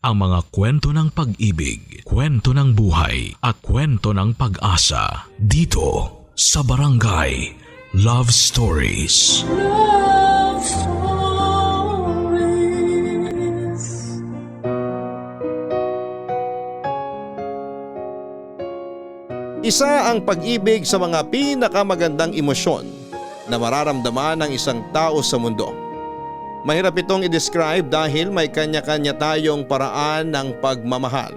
ang mga kwento ng pag-ibig, kwento ng buhay at kwento ng pag-asa dito sa Barangay Love Stories. Love Stories. Isa ang pag-ibig sa mga pinakamagandang emosyon na mararamdaman ng isang tao sa mundo. Mahirap itong i-describe dahil may kanya-kanya tayong paraan ng pagmamahal.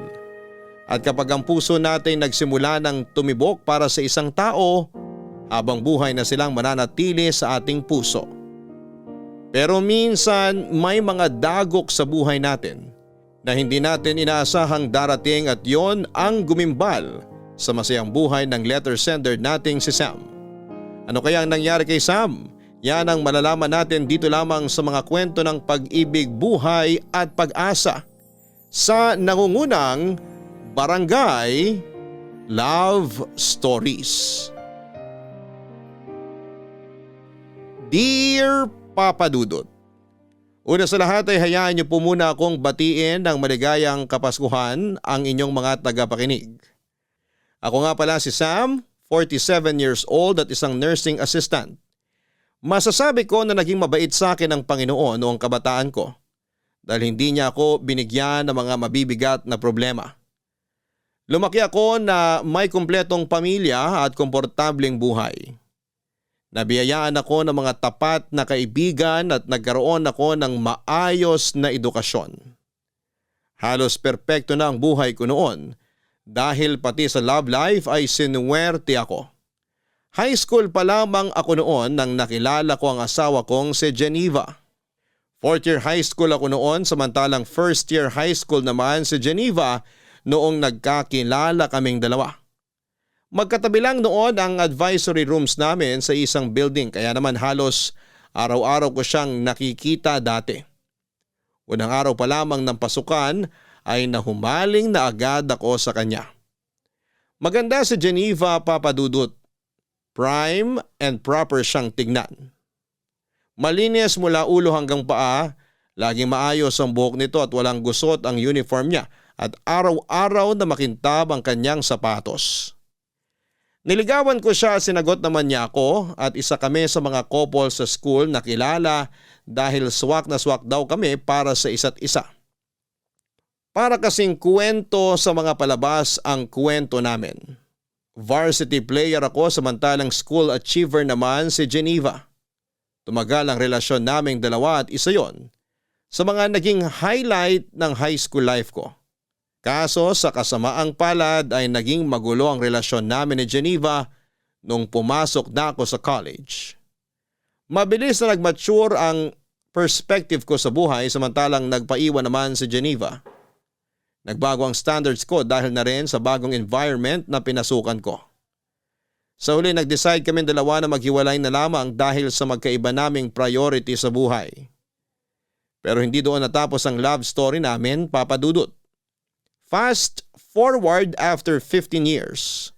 At kapag ang puso natin nagsimula ng tumibok para sa isang tao, habang buhay na silang mananatili sa ating puso. Pero minsan may mga dagok sa buhay natin na hindi natin inaasahang darating at yon ang gumimbal sa masayang buhay ng letter sender nating si Sam. Ano kaya ang nangyari kay Sam? Yan ang malalaman natin dito lamang sa mga kwento ng pag-ibig, buhay at pag-asa sa nangungunang Barangay Love Stories. Dear Papa Dudut, una sa lahat ay hayaan niyo po muna akong batiin ng maligayang Kapaskuhan ang inyong mga tagapakinig. Ako nga pala si Sam, 47 years old at isang nursing assistant. Masasabi ko na naging mabait sa akin ng Panginoon noong kabataan ko dahil hindi niya ako binigyan ng mga mabibigat na problema. Lumaki ako na may kumpletong pamilya at komportableng buhay. Nabiyayaan ako ng mga tapat na kaibigan at nagkaroon ako ng maayos na edukasyon. Halos perpekto na ang buhay ko noon dahil pati sa love life ay sinuwerte ako. High school pa lamang ako noon nang nakilala ko ang asawa kong si Geneva. Fourth year high school ako noon samantalang first year high school naman si Geneva noong nagkakilala kaming dalawa. Magkatabi lang noon ang advisory rooms namin sa isang building kaya naman halos araw-araw ko siyang nakikita dati. Unang araw pa lamang ng pasukan ay nahumaling na agad ako sa kanya. Maganda si Geneva, Papa Dudut. Prime and proper siyang tignan. Malinis mula ulo hanggang paa, laging maayos ang buhok nito at walang gusot ang uniform niya at araw-araw na makintab ang kanyang sapatos. Niligawan ko siya, sinagot naman niya ako at isa kami sa mga couple sa school na kilala dahil swak na swak daw kami para sa isa't isa. Para kasing kwento sa mga palabas ang kwento namin. Varsity player ako samantalang school achiever naman si Geneva. Tumagal ang relasyon naming dalawa at isa yon sa mga naging highlight ng high school life ko. Kaso sa kasamaang palad ay naging magulo ang relasyon namin ni Geneva nung pumasok na ako sa college. Mabilis na nag-mature ang perspective ko sa buhay samantalang nagpaiwan naman si Geneva. Nagbago ang standards ko dahil na rin sa bagong environment na pinasukan ko. Sa huli nag-decide kami dalawa na maghiwalay na lamang dahil sa magkaiba naming priority sa buhay. Pero hindi doon natapos ang love story namin, Papa Dudut. Fast forward after 15 years.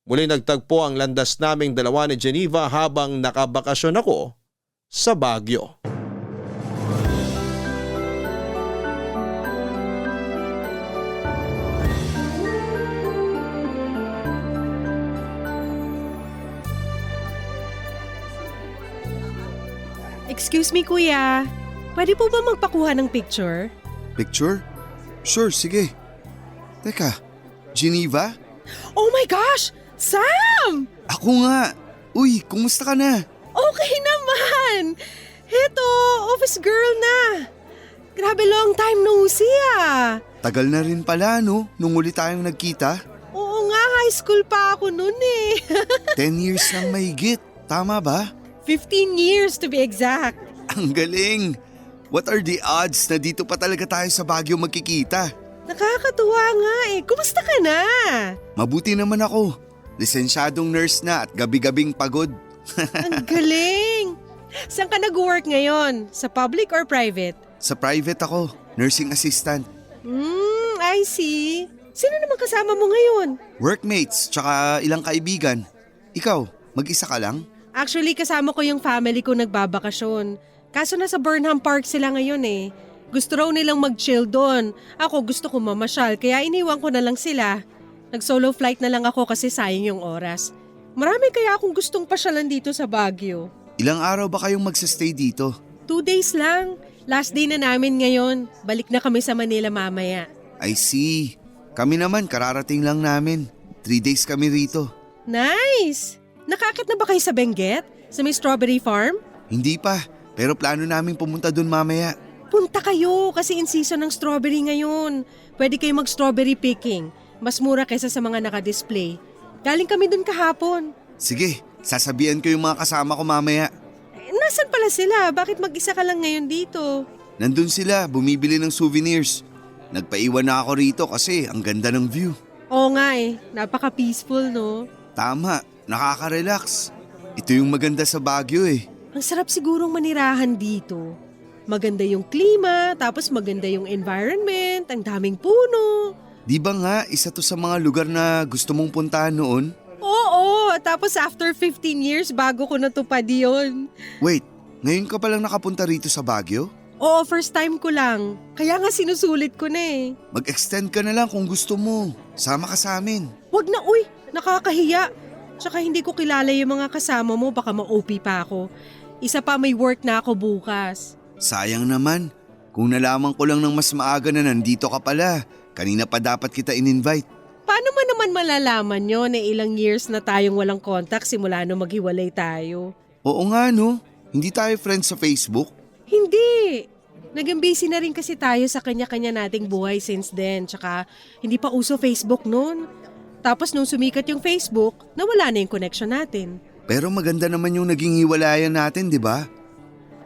Muli nagtagpo ang landas naming dalawa ni Geneva habang nakabakasyon ako sa Baguio. Excuse me kuya, pwede po ba magpakuha ng picture? Picture? Sure, sige. Teka, Geneva? Oh my gosh! Sam! Ako nga! Uy, kumusta ka na? Okay naman! Heto, office girl na. Grabe long time no see ah. Tagal na rin pala no, nung uli tayong nagkita. Oo nga, high school pa ako nun eh. 10 years nang mahigit, tama ba? 15 years to be exact. Ang galing! What are the odds na dito pa talaga tayo sa Baguio magkikita? Nakakatuwa nga eh. Kumusta ka na? Mabuti naman ako. Lisensyadong nurse na at gabi-gabing pagod. Ang galing! Saan ka nag-work ngayon? Sa public or private? Sa private ako, nursing assistant. I see. Sino naman kasama mo ngayon? Workmates, tsaka ilang kaibigan. Ikaw, mag-isa ka lang? Actually, kasama ko yung family ko nagbabakasyon. Kaso nasa Burnham Park sila ngayon eh. Gusto raw nilang mag-chill doon. Ako gusto ko mamasyal kaya iniwan ko na lang sila. Nag-solo flight na lang ako kasi sayang yung oras. Marami kaya akong gustong pasyalan dito sa Baguio. Ilang araw ba kayong magsistay dito? 2 days lang. Last day na namin ngayon. Balik na kami sa Manila mamaya. I see. Kami naman, kararating lang namin. 3 days kami rito. Nice! Nakakit na ba kayo sa Benguet? Sa may strawberry farm? Hindi pa, pero plano namin pumunta dun mamaya. Punta kayo kasi in season ng strawberry ngayon. Pwede kayo mag-strawberry picking. Mas mura kaysa sa mga naka-display. Galing kami dun kahapon. Sige, sasabihan ko yung mga kasama ko mamaya. Nasaan pala sila? Bakit mag-isa ka lang ngayon dito? Nandun sila, bumibili ng souvenirs. Nagpaiwan na ako rito kasi ang ganda ng view. Oo nga napaka-peaceful no? Tama, nakaka-relax. Ito yung maganda sa Baguio eh. Ang sarap sigurong manirahan dito. Maganda yung klima, tapos maganda yung environment, ang daming puno. Di ba nga, isa to sa mga lugar na gusto mong puntahan noon? Oo, tapos after 15 years bago ko natupad yun. Wait, ngayon ka palang nakapunta rito sa Baguio? Oo, first time ko lang. Kaya nga sinusulit ko na eh. Mag-extend ka na lang kung gusto mo. Sama ka sa amin. Wag na uy, nakakahiya. Tsaka hindi ko kilala yung mga kasama mo, baka ma-OP pa ako. Isa pa may work na ako bukas. Sayang naman. Kung nalaman ko lang ng mas maaga na nandito ka pala, kanina pa dapat kita in-invite. Paano mo naman malalaman nyo na ilang years na tayong walang contact simula nung maghiwalay tayo? Oo nga no, hindi tayo friends sa Facebook? Hindi. Naging busy na rin kasi tayo sa kanya-kanya nating buhay since then. Tsaka hindi pa uso Facebook noon. Tapos nung sumikat yung Facebook, nawala na yung connection natin. Pero maganda naman yung naging hiwalayan natin, di ba?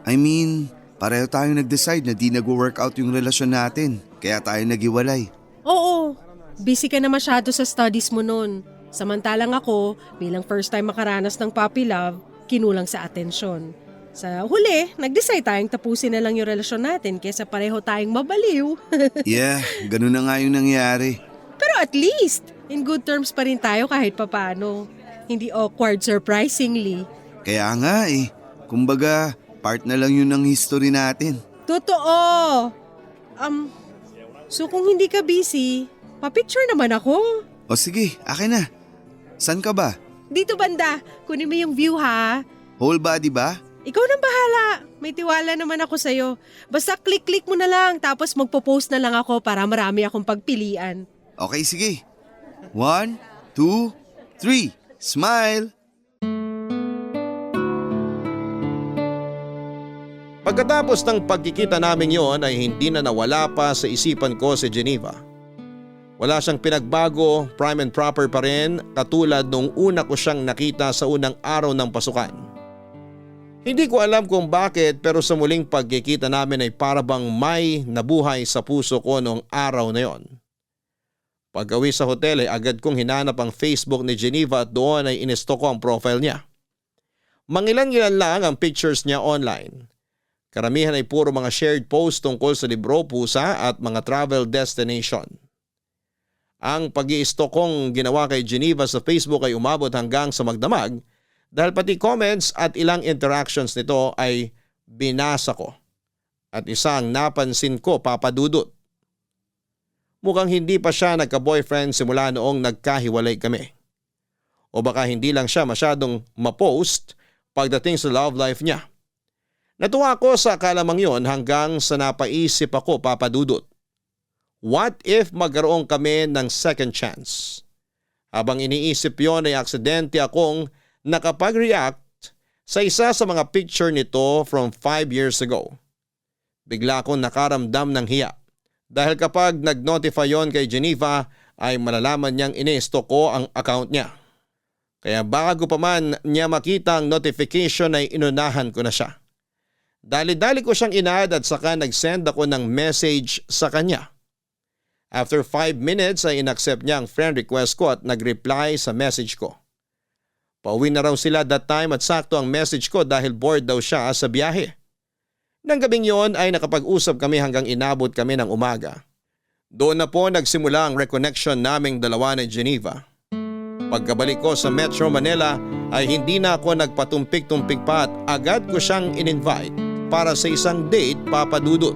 I mean, pareho tayong nag-decide na di nag-workout yung relasyon natin. Kaya tayo naghiwalay. Oo, busy ka na masyado sa studies mo noon. Samantalang ako, bilang first time makaranas ng puppy love, kinulang sa atensyon. Sa huli, nag-decide tayong tapusin na lang yung relasyon natin kaysa pareho tayong mabaliw. Yeah, ganun na nga yung nangyari. Pero at least, in good terms pa rin tayo kahit papano. Hindi awkward surprisingly. Kaya nga eh, kumbaga part na lang yun ng history natin. Totoo! So kung hindi ka busy, pa-picture naman ako. O sige, akin na. San ka ba? Dito banda, kunin mo yung view ha. Whole body ba? Ikaw nang bahala. May tiwala naman ako sa'yo. Basta click-click mo na lang tapos magpo-post na lang ako para marami akong pagpilian. Okay, sige. 1, 2, 3. Smile! Pagkatapos ng pagkikita namin yon ay hindi na nawala pa sa isipan ko si Geneva. Wala siyang pinagbago, prime and proper pa rin katulad nung una ko siyang nakita sa unang araw ng pasukan. Hindi ko alam kung bakit pero sa muling pagkikita namin ay parabang may nabuhay sa puso ko noong araw na yon. Pag-uwi sa hotel ay agad kong hinanap ang Facebook ni Geneva at doon ay inisto ko ang profile niya. Mangilan-ngilan lang ang pictures niya online. Karamihan ay puro mga shared posts tungkol sa libro, pusa at mga travel destination. Ang pag-i-stalk kong ginawa kay Geneva sa Facebook ay umabot hanggang sa magdamag dahil pati comments at ilang interactions nito ay binasa ko. At isang napansin ko, Papa Dudut. Mukhang hindi pa siya nagka-boyfriend simula noong nagkahiwalay kami. O baka hindi lang siya masyadong ma-post pagdating sa love life niya. Natuwa ako sa kalamang yon hanggang sa napaisip ako, Papa Dudut. What if magkaroon kami ng second chance? Habang iniisip yon ay aksidente akong nakapag-react sa isa sa mga picture nito from 5 years ago. Bigla akong nakaramdam ng hiya. Dahil kapag nag-notify yon kay Geneva ay malalaman niyang ini-stalk ko ang account niya. Kaya bago pa man niya makita ang notification ay inunahan ko na siya. Dali-dali ko siyang in-add at saka nag-send ako ng message sa kanya. After 5 minutes ay inaccept niya ang friend request ko at nag-reply sa message ko. Pauwi na raw sila that time at sakto ang message ko dahil bored daw siya sa biyahe. Nang gabing yon ay nakapag-usap kami hanggang inabot kami ng umaga. Doon na po nagsimula ang reconnection naming dalawa ni Geneva. Pagkabalik ko sa Metro Manila ay hindi na ako nagpatumpik-tumpik pa at agad ko siyang in-invite para sa isang date, Papa Dudut.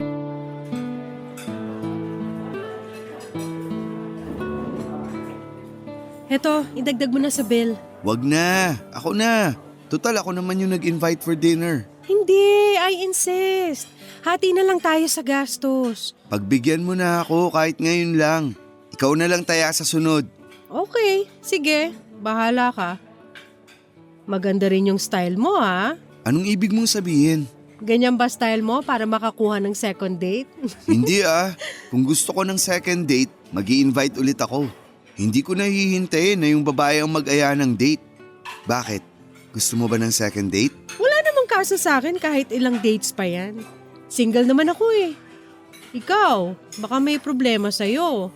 Eto, idagdag mo na sa bill. Wag na, ako na. Total ako naman yung nag-invite for dinner. Hindi, I insist. Hati na lang tayo sa gastos. Pagbigyan mo na ako kahit ngayon lang. Ikaw na lang taya sa sunod. Okay, sige. Bahala ka. Maganda rin yung style mo ha. Anong ibig mong sabihin? Ganyan ba style mo para makakuha ng second date? Hindi Kung gusto ko ng second date, mag-i-invite ulit ako. Hindi ko nahihintayin na yung babae ang mag-aya ng date. Bakit? Gusto mo ba ng second date? Wala namang kaso sa akin kahit ilang dates pa yan. Single naman ako eh. Ikaw, baka may problema sa'yo.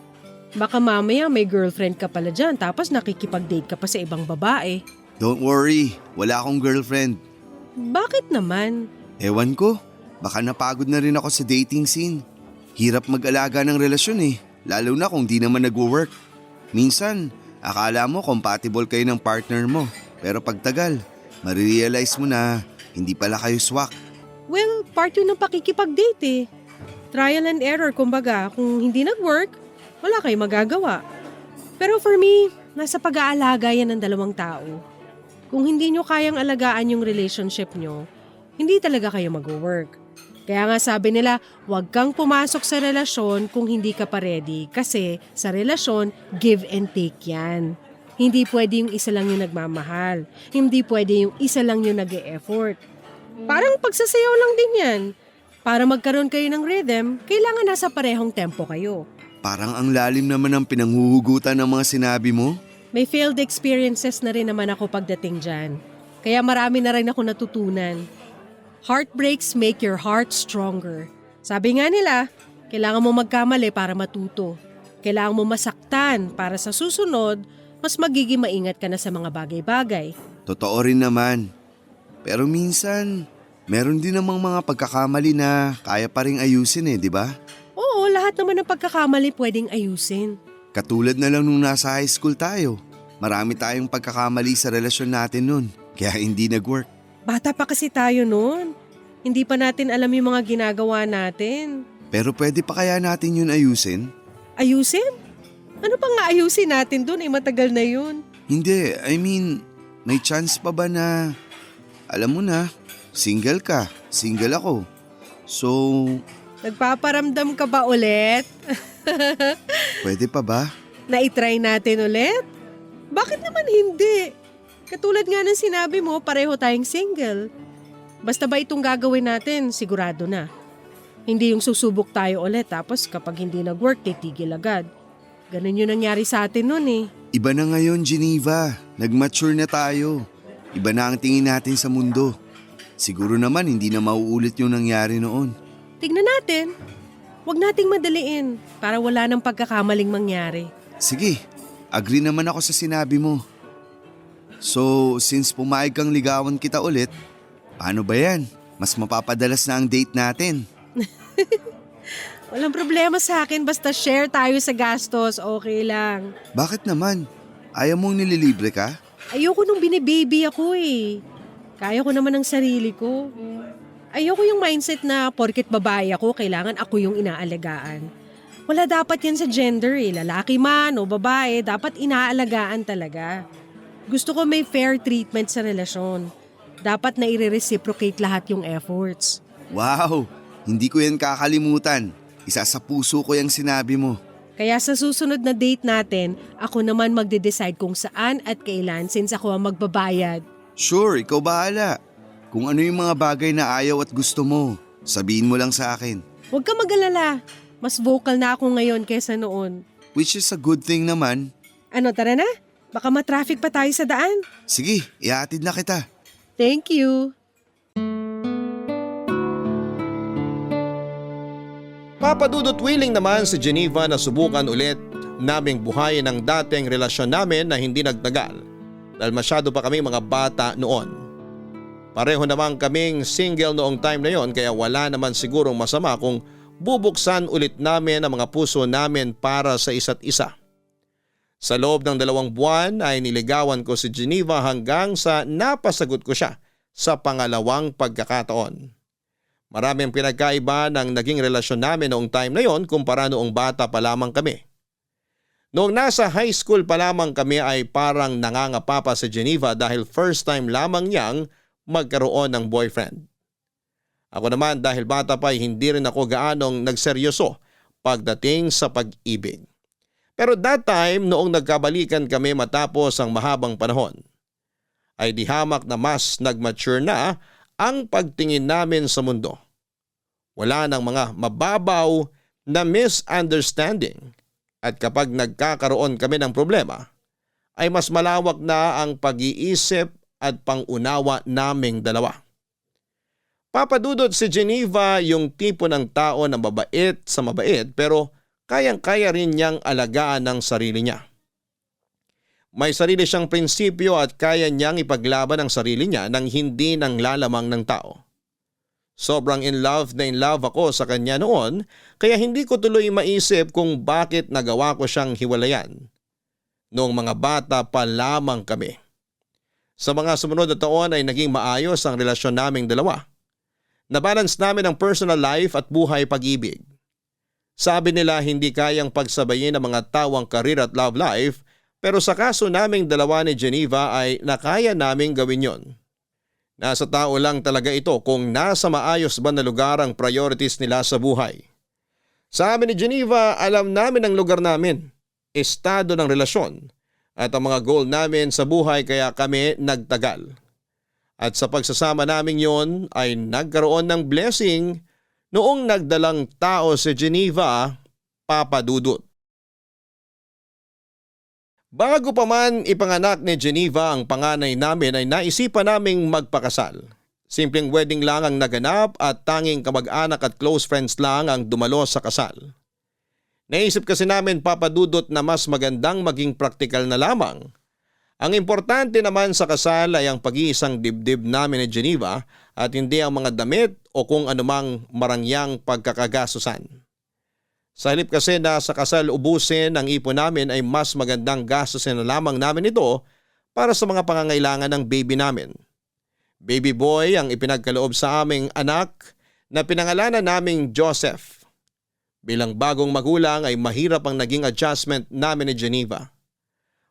Baka mamaya may girlfriend ka pala dyan tapos nakikipag-date ka pa sa ibang babae. Don't worry, wala akong girlfriend. Bakit naman? Ewan ko, baka napagod na rin ako sa dating scene. Hirap mag-alaga ng relasyon lalo na kung di naman nagwo-work. Minsan, akala mo compatible kayo ng partner mo, pero pagtagal, marirealize mo na hindi pala kayo swak. Well, part yun ng pakikipag-date eh. Trial and error kumbaga, kung hindi nag-work, wala kayong magagawa. Pero for me, nasa pag-aalaga yan ng dalawang tao. Kung hindi nyo kayang alagaan yung relationship nyo, hindi talaga kayo mag-work. Kaya nga sabi nila, huwag kang pumasok sa relasyon kung hindi ka pa ready kasi sa relasyon, give and take yan. Hindi pwede yung isa lang yung nagmamahal. Hindi pwede yung isa lang yung nag-e-effort. Parang pagsasayaw lang din yan. Para magkaroon kayo ng rhythm, kailangan nasa parehong tempo kayo. Parang ang lalim naman ng pinanghuhugutan ng mga sinabi mo. May failed experiences na rin naman ako pagdating dyan. Kaya marami na rin ako natutunan. Heartbreaks make your heart stronger. Sabi nga nila, kailangan mo magkamali para matuto. Kailangan mo masaktan para sa susunod, mas magiging maingat ka na sa mga bagay-bagay. Totoo rin naman. Pero minsan, meron din namang mga pagkakamali na kaya pa ring ayusin di ba? Oo, lahat naman ng pagkakamali pwedeng ayusin. Katulad na lang nung nasa high school tayo. Marami tayong pagkakamali sa relasyon natin nun, kaya hindi nag-work. Bata pa kasi tayo noon. Hindi pa natin alam yung mga ginagawa natin. Pero pwede pa kaya natin yun ayusin? Ayusin? Ano pang ayusin natin dun? Matagal na yun. Hindi, I mean, may chance pa ba na, alam mo na, single ka, single ako. So, Nagpaparamdam ka ba ulit? pwede pa ba? Na-try natin ulit? Bakit naman hindi? Katulad nga ng sinabi mo, pareho tayong single. Basta ba itong gagawin natin, sigurado na. Hindi yung susubok tayo ulit tapos kapag hindi nag-work, titigil agad. Ganun yung nangyari sa atin nun eh. Iba na ngayon, Geneva. Nag-mature na tayo. Iba na ang tingin natin sa mundo. Siguro naman hindi na mauulit yung nangyari noon. Tignan natin. Huwag nating madaliin para wala nang pagkakamaling mangyari. Sige, agree naman ako sa sinabi mo. So, since pumayag kang ligawan kita ulit, paano ba yan? Mas mapapadalas na ang date natin. Walang problema sa akin basta share tayo sa gastos, okay lang. Bakit naman? Ayaw mong nililibre ka? Ayoko nung binibaby ako eh. Kaya ko naman ang sarili ko. Ayoko yung mindset na porket babae ako, kailangan ako yung inaalagaan. Wala dapat yan sa gender eh. Lalaki man o babae, dapat inaalagaan talaga. Gusto ko may fair treatment sa relasyon. Dapat na i-reciprocate lahat yung efforts. Wow! Hindi ko yan kakalimutan. Isa sa puso ko yung sinabi mo. Kaya sa susunod na date natin, ako naman magde-decide kung saan at kailan since ako ang magbabayad. Sure, ikaw bahala. Kung ano yung mga bagay na ayaw at gusto mo, sabihin mo lang sa akin. Huwag ka mag-alala. Mas vocal na ako ngayon kesa noon. Which is a good thing naman. Ano, tara na? Baka matraffic pa tayo sa daan. Sige, ihatid na kita. Thank you. Papadudot willing naman si Geneva na subukan ulit naming buhayin ang dating relasyon namin na hindi nagtagal dahil masyado pa kaming mga bata noon. Pareho naman kaming single noong time na yon kaya wala naman sigurong masama kung bubuksan ulit namin ang mga puso namin para sa isa't isa. Sa loob ng 2 buwan ay niligawan ko si Geneva hanggang sa napasagot ko siya sa pangalawang pagkakataon. Marami ang pinagkaiba ng naging relasyon namin noong time na yon kumpara noong bata pa lamang kami. Noong nasa high school pa lamang kami ay parang nangangapa pa sa Geneva dahil first time lamang niyang magkaroon ng boyfriend. Ako naman dahil bata pa ay hindi rin ako gaanong nagseryoso pagdating sa pag-ibig. Pero that time noong nagkabalikan kami matapos ang mahabang panahon, ay di hamak na mas nagmature na ang pagtingin namin sa mundo. Wala nang mga mababaw na misunderstanding. At kapag nagkakaroon kami ng problema, ay mas malawak na ang pag-iisip at pangunawa naming dalawa. Papadudot si Geneva yung tipo ng tao na mabait sa mabait pero kayang-kaya rin niyang alagaan ng sarili niya. May sarili siyang prinsipyo at kaya niyang ipaglaban ang sarili niya nang hindi nang lalamang ng tao. Sobrang in love ako sa kanya noon kaya hindi ko tuloy maisip kung bakit nagawa ko siyang hiwalayan. Noong mga bata pa lamang kami. Sa mga sumunod na taon ay naging maayos ang relasyon naming dalawa. Nabalance namin ang personal life at buhay pag-ibig. Sabi nila hindi kayang pagsabayin ang mga tawang career at love life pero sa kaso naming dalawa ni Geneva ay nakaya naming gawin yon. Nasa tao lang talaga ito kung nasa maayos ba na lugar ang priorities nila sa buhay. Sabi ni Geneva, alam namin ang lugar namin, estado ng relasyon at ang mga goal namin sa buhay kaya kami nagtagal. At sa pagsasama namin yon ay nagkaroon ng blessing noong nagdalang tao si Geneva, Papa Dudut. Bago pa man ipanganak ni Geneva ang panganay namin ay naisipan naming magpakasal. Simpleng wedding lang ang naganap at tanging kamag-anak at close friends lang ang dumalo sa kasal. Naisip kasi namin papadudot na mas magandang maging praktikal na lamang. Ang importante naman sa kasal ay ang pag-iisang dibdib namin ni Geneva at hindi ang mga damit o kung anumang marangyang pagkakagastusan. Sa halip kasi na sa kasal ubusin ang ipon namin ay mas magandang gastusin na lamang namin ito para sa mga pangangailangan ng baby namin. Baby boy ang ipinagkaloob sa aming anak na pinangalanan naming Joseph. Bilang bagong magulang ay mahirap ang naging adjustment namin ni Geneva.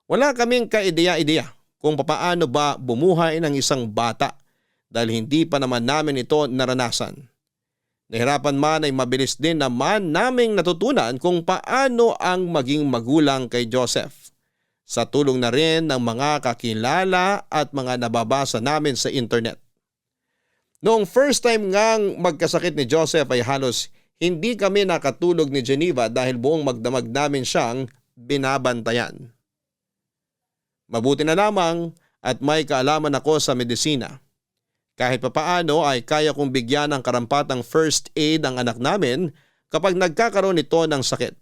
Wala kaming kaideya-ideya kung papaano ba bumuhay ng isang bata dahil hindi pa naman namin ito naranasan. Nahirapan man ay mabilis din naman naming natutunan kung paano ang maging magulang kay Joseph. Sa tulong na rin ng mga kakilala at mga nababasa namin sa internet. Noong first time ngang magkasakit ni Joseph ay halos hindi kami nakatulog ni Geneva dahil buong magdamag namin siyang binabantayan. Mabuti na lamang at may kaalaman ako sa medisina. Kahit papaano ay kaya kong bigyan ng karampatang first aid ang anak namin kapag nagkakaroon ito ng sakit.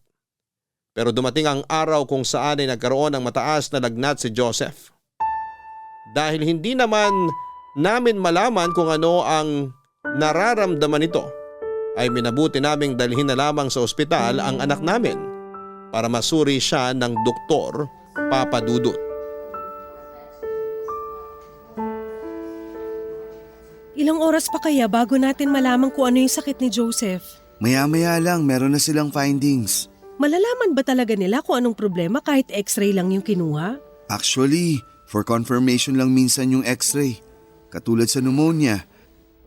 Pero dumating ang araw kung saan ay nagkaroon ng mataas na lagnat si Joseph. Dahil hindi naman namin malaman kung ano ang nararamdaman nito, ay minabuti naming dalhin na lamang sa ospital ang anak namin para masuri siya ng doktor, Papa Dudut. Ilang oras pa kaya bago natin malaman kung ano yung sakit ni Joseph? Maya-maya lang, meron na silang findings. Malalaman ba talaga nila kung anong problema kahit x-ray lang yung kinuha? Actually, for confirmation lang minsan yung x-ray. Katulad sa pneumonia,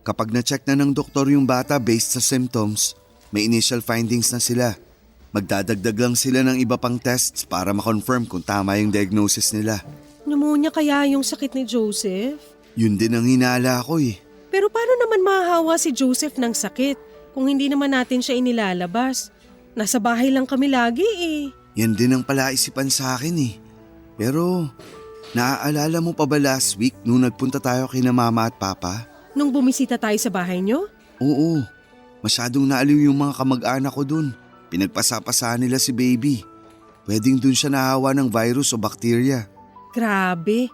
kapag na-check na ng doktor yung bata based sa symptoms, may initial findings na sila. Magdadagdag lang sila ng iba pang tests para ma-confirm kung tama yung diagnosis nila. Pneumonia kaya yung sakit ni Joseph? Yun din ang hinala ko eh. Pero paano naman mahahawa si Joseph ng sakit kung hindi naman natin siya inilalabas? Nasa bahay lang kami lagi eh. Yan din ang palaisipan sa akin eh. Pero, naaalala mo pa ba last week nung nagpunta tayo kina mama at papa? Nung bumisita tayo sa bahay nyo? Oo, masyadong naaliw yung mga kamag-anak ko dun. Pinagpasapasaan nila si baby. Pwedeng dun siya nahawa ng virus o bakterya. Grabe.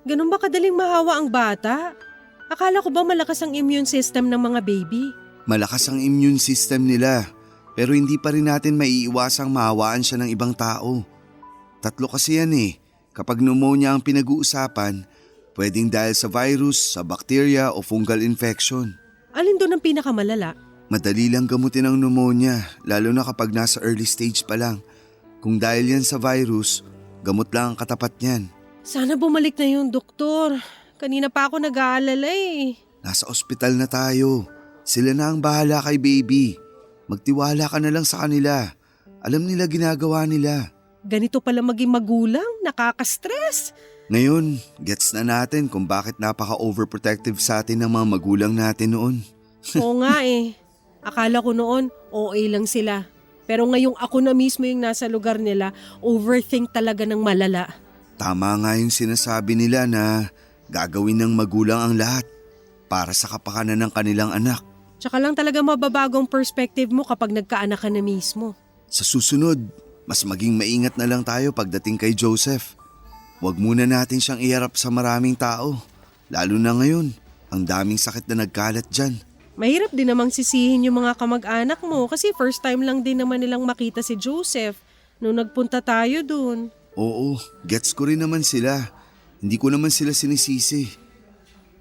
Ganun ba kadaling mahawa ang bata? Akala ko ba malakas ang immune system ng mga baby? Malakas ang immune system nila, pero hindi pa rin natin maiiwasang mahawaan siya ng ibang tao. 3 kasi yan eh. Kapag pneumonia ang pinag-uusapan, pwedeng dahil sa virus, sa bacteria o fungal infection. Alin doon ang pinakamalala? Madali lang gamutin ang pneumonia, lalo na kapag nasa early stage pa lang. Kung dahil yan sa virus, gamot lang ang katapat niyan. Sana bumalik na yung doktor. Kanina pa ako nag-aalala eh. Nasa ospital na tayo. Sila na ang bahala kay baby. Magtiwala ka na lang sa kanila. Alam nila ginagawa nila. Ganito pala maging magulang, nakaka-stress. Ngayon, gets na natin kung bakit napaka-overprotective sa atin ng mga magulang natin noon. Oo nga eh. Akala ko noon, OA lang sila. Pero ngayong ako na mismo yung nasa lugar nila, overthink talaga ng malala. Tama nga yung sinasabi nila na gagawin ng magulang ang lahat para sa kapakanan ng kanilang anak. Tsaka lang talaga mababagong perspective mo kapag nagkaanak ka na mismo. Sa susunod, mas maging maingat na lang tayo pagdating kay Joseph. Huwag muna natin siyang iharap sa maraming tao. Lalo na ngayon, ang daming sakit na nagkalat dyan. Mahirap din namang sisihin yung mga kamag-anak mo kasi first time lang din naman nilang makita si Joseph nung nagpunta tayo dun. Oo, gets ko rin naman sila. Hindi ko naman sila sinisisi.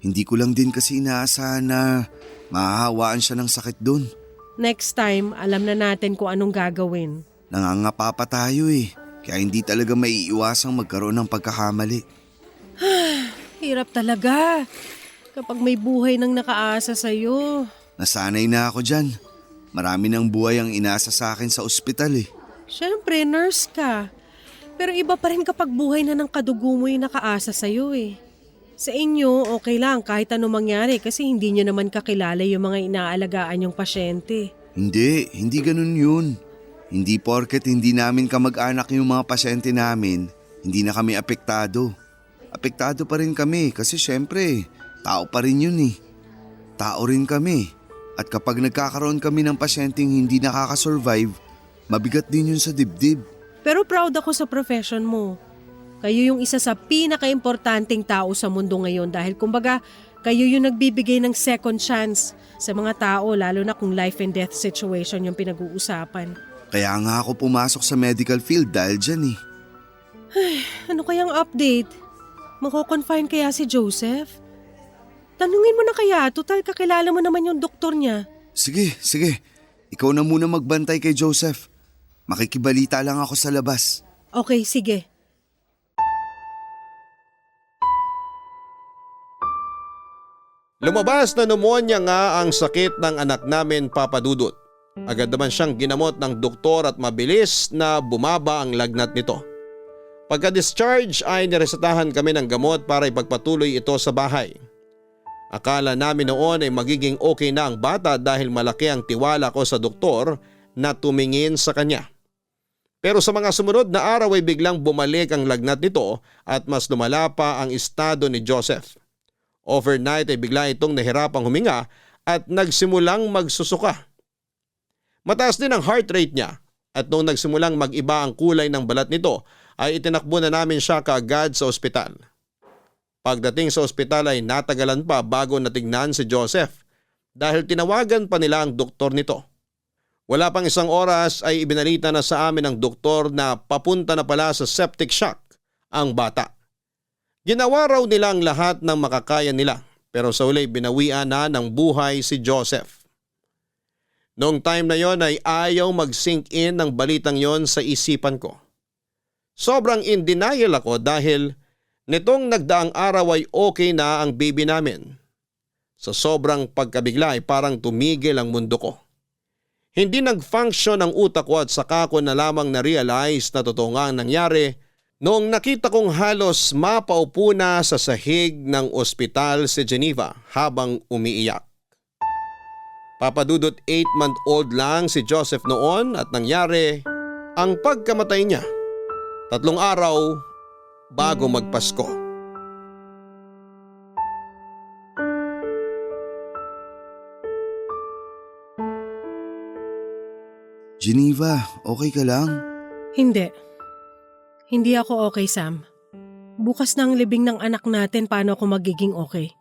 Hindi ko lang din kasi inaasahan na mahahawaan siya ng sakit dun. Next time, alam na natin kung anong gagawin. Nangangapa pa tayo eh. Kaya hindi talaga maiiwasang magkaroon ng pagkakamali. Hirap talaga kapag may buhay nang nakaasa sa'yo. Nasanay na ako dyan. Marami ng buhay ang inasa sa akin sa ospital eh. Siyempre, nurse ka. Pero iba pa rin kapag buhay na ng kadugo mo yung nakaasa sa'yo eh. Sa inyo, okay lang kahit ano mangyari kasi hindi nyo naman kakilala yung mga inaalagaan yung pasyente. Hindi ganun yun. Hindi porket hindi namin kamag-anak yung mga pasyente namin, hindi na kami apektado. Apektado pa rin kami kasi syempre, tao pa rin yun eh. Tao rin kami. At kapag nagkakaroon kami ng pasyenteng hindi nakakasurvive, mabigat din yun sa dibdib. Pero proud ako sa profession mo. Kayo yung isa sa pinaka-importanting tao sa mundo ngayon dahil kumbaga kayo yung nagbibigay ng second chance sa mga tao lalo na kung life and death situation yung pinag-uusapan. Kaya nga ako pumasok sa medical field dahil dyan eh. Ano kayang update? Mako-confine kaya si Joseph? Tanungin mo na kaya, total kakilala mo naman yung doktor niya. Sige. Ikaw na muna magbantay kay Joseph. Makikibalita lang ako sa labas. Okay, sige. Lumabas na pneumonia nga ang sakit ng anak namin, Papa Dudut. Agad naman siyang ginamot ng doktor at mabilis na bumaba ang lagnat nito. Pagka-discharge ay niresetahan kami ng gamot para ipagpatuloy ito sa bahay. Akala namin noon ay magiging okay na ang bata dahil malaki ang tiwala ko sa doktor na tumingin sa kanya. Pero sa mga sumunod na araw ay biglang bumalik ang lagnat nito at mas lumala pa ang estado ni Joseph. Overnight ay bigla itong nahirapang huminga at nagsimulang magsusuka. Mataas din ang heart rate niya at nung nagsimulang mag-iba ang kulay ng balat nito ay itinakbo na namin siya kaagad sa ospital. Pagdating sa ospital ay natagalan pa bago natignan si Joseph dahil tinawagan pa nila ang doktor nito. Wala pang isang oras ay ibinalita na sa amin ng doktor na papunta na pala sa septic shock ang bata. Ginawa raw nila ang lahat ng makakaya nila pero sa uli binawian na ng buhay si Joseph. Noong time na yon ay ayaw mag-sink in ng balitang yon sa isipan ko. Sobrang in denial ako dahil nitong nagdaang araw ay okay na ang baby namin. Sa sobrang pagkabigla ay parang tumigil ang mundo ko. Hindi nag-function ang utak ko at saka ko na lamang na-realize na totoo nga ang nangyari noong nakita kong halos mapaupo na sa sahig ng ospital si Geneva habang umiiyak. Papadudot 8-month-old lang si Joseph noon at nangyari ang pagkamatay niya 3 araw bago magpasko. Geneva, okay ka lang? Hindi. Hindi ako okay, Sam. Bukas na ang libing ng anak natin, paano ako magiging okay?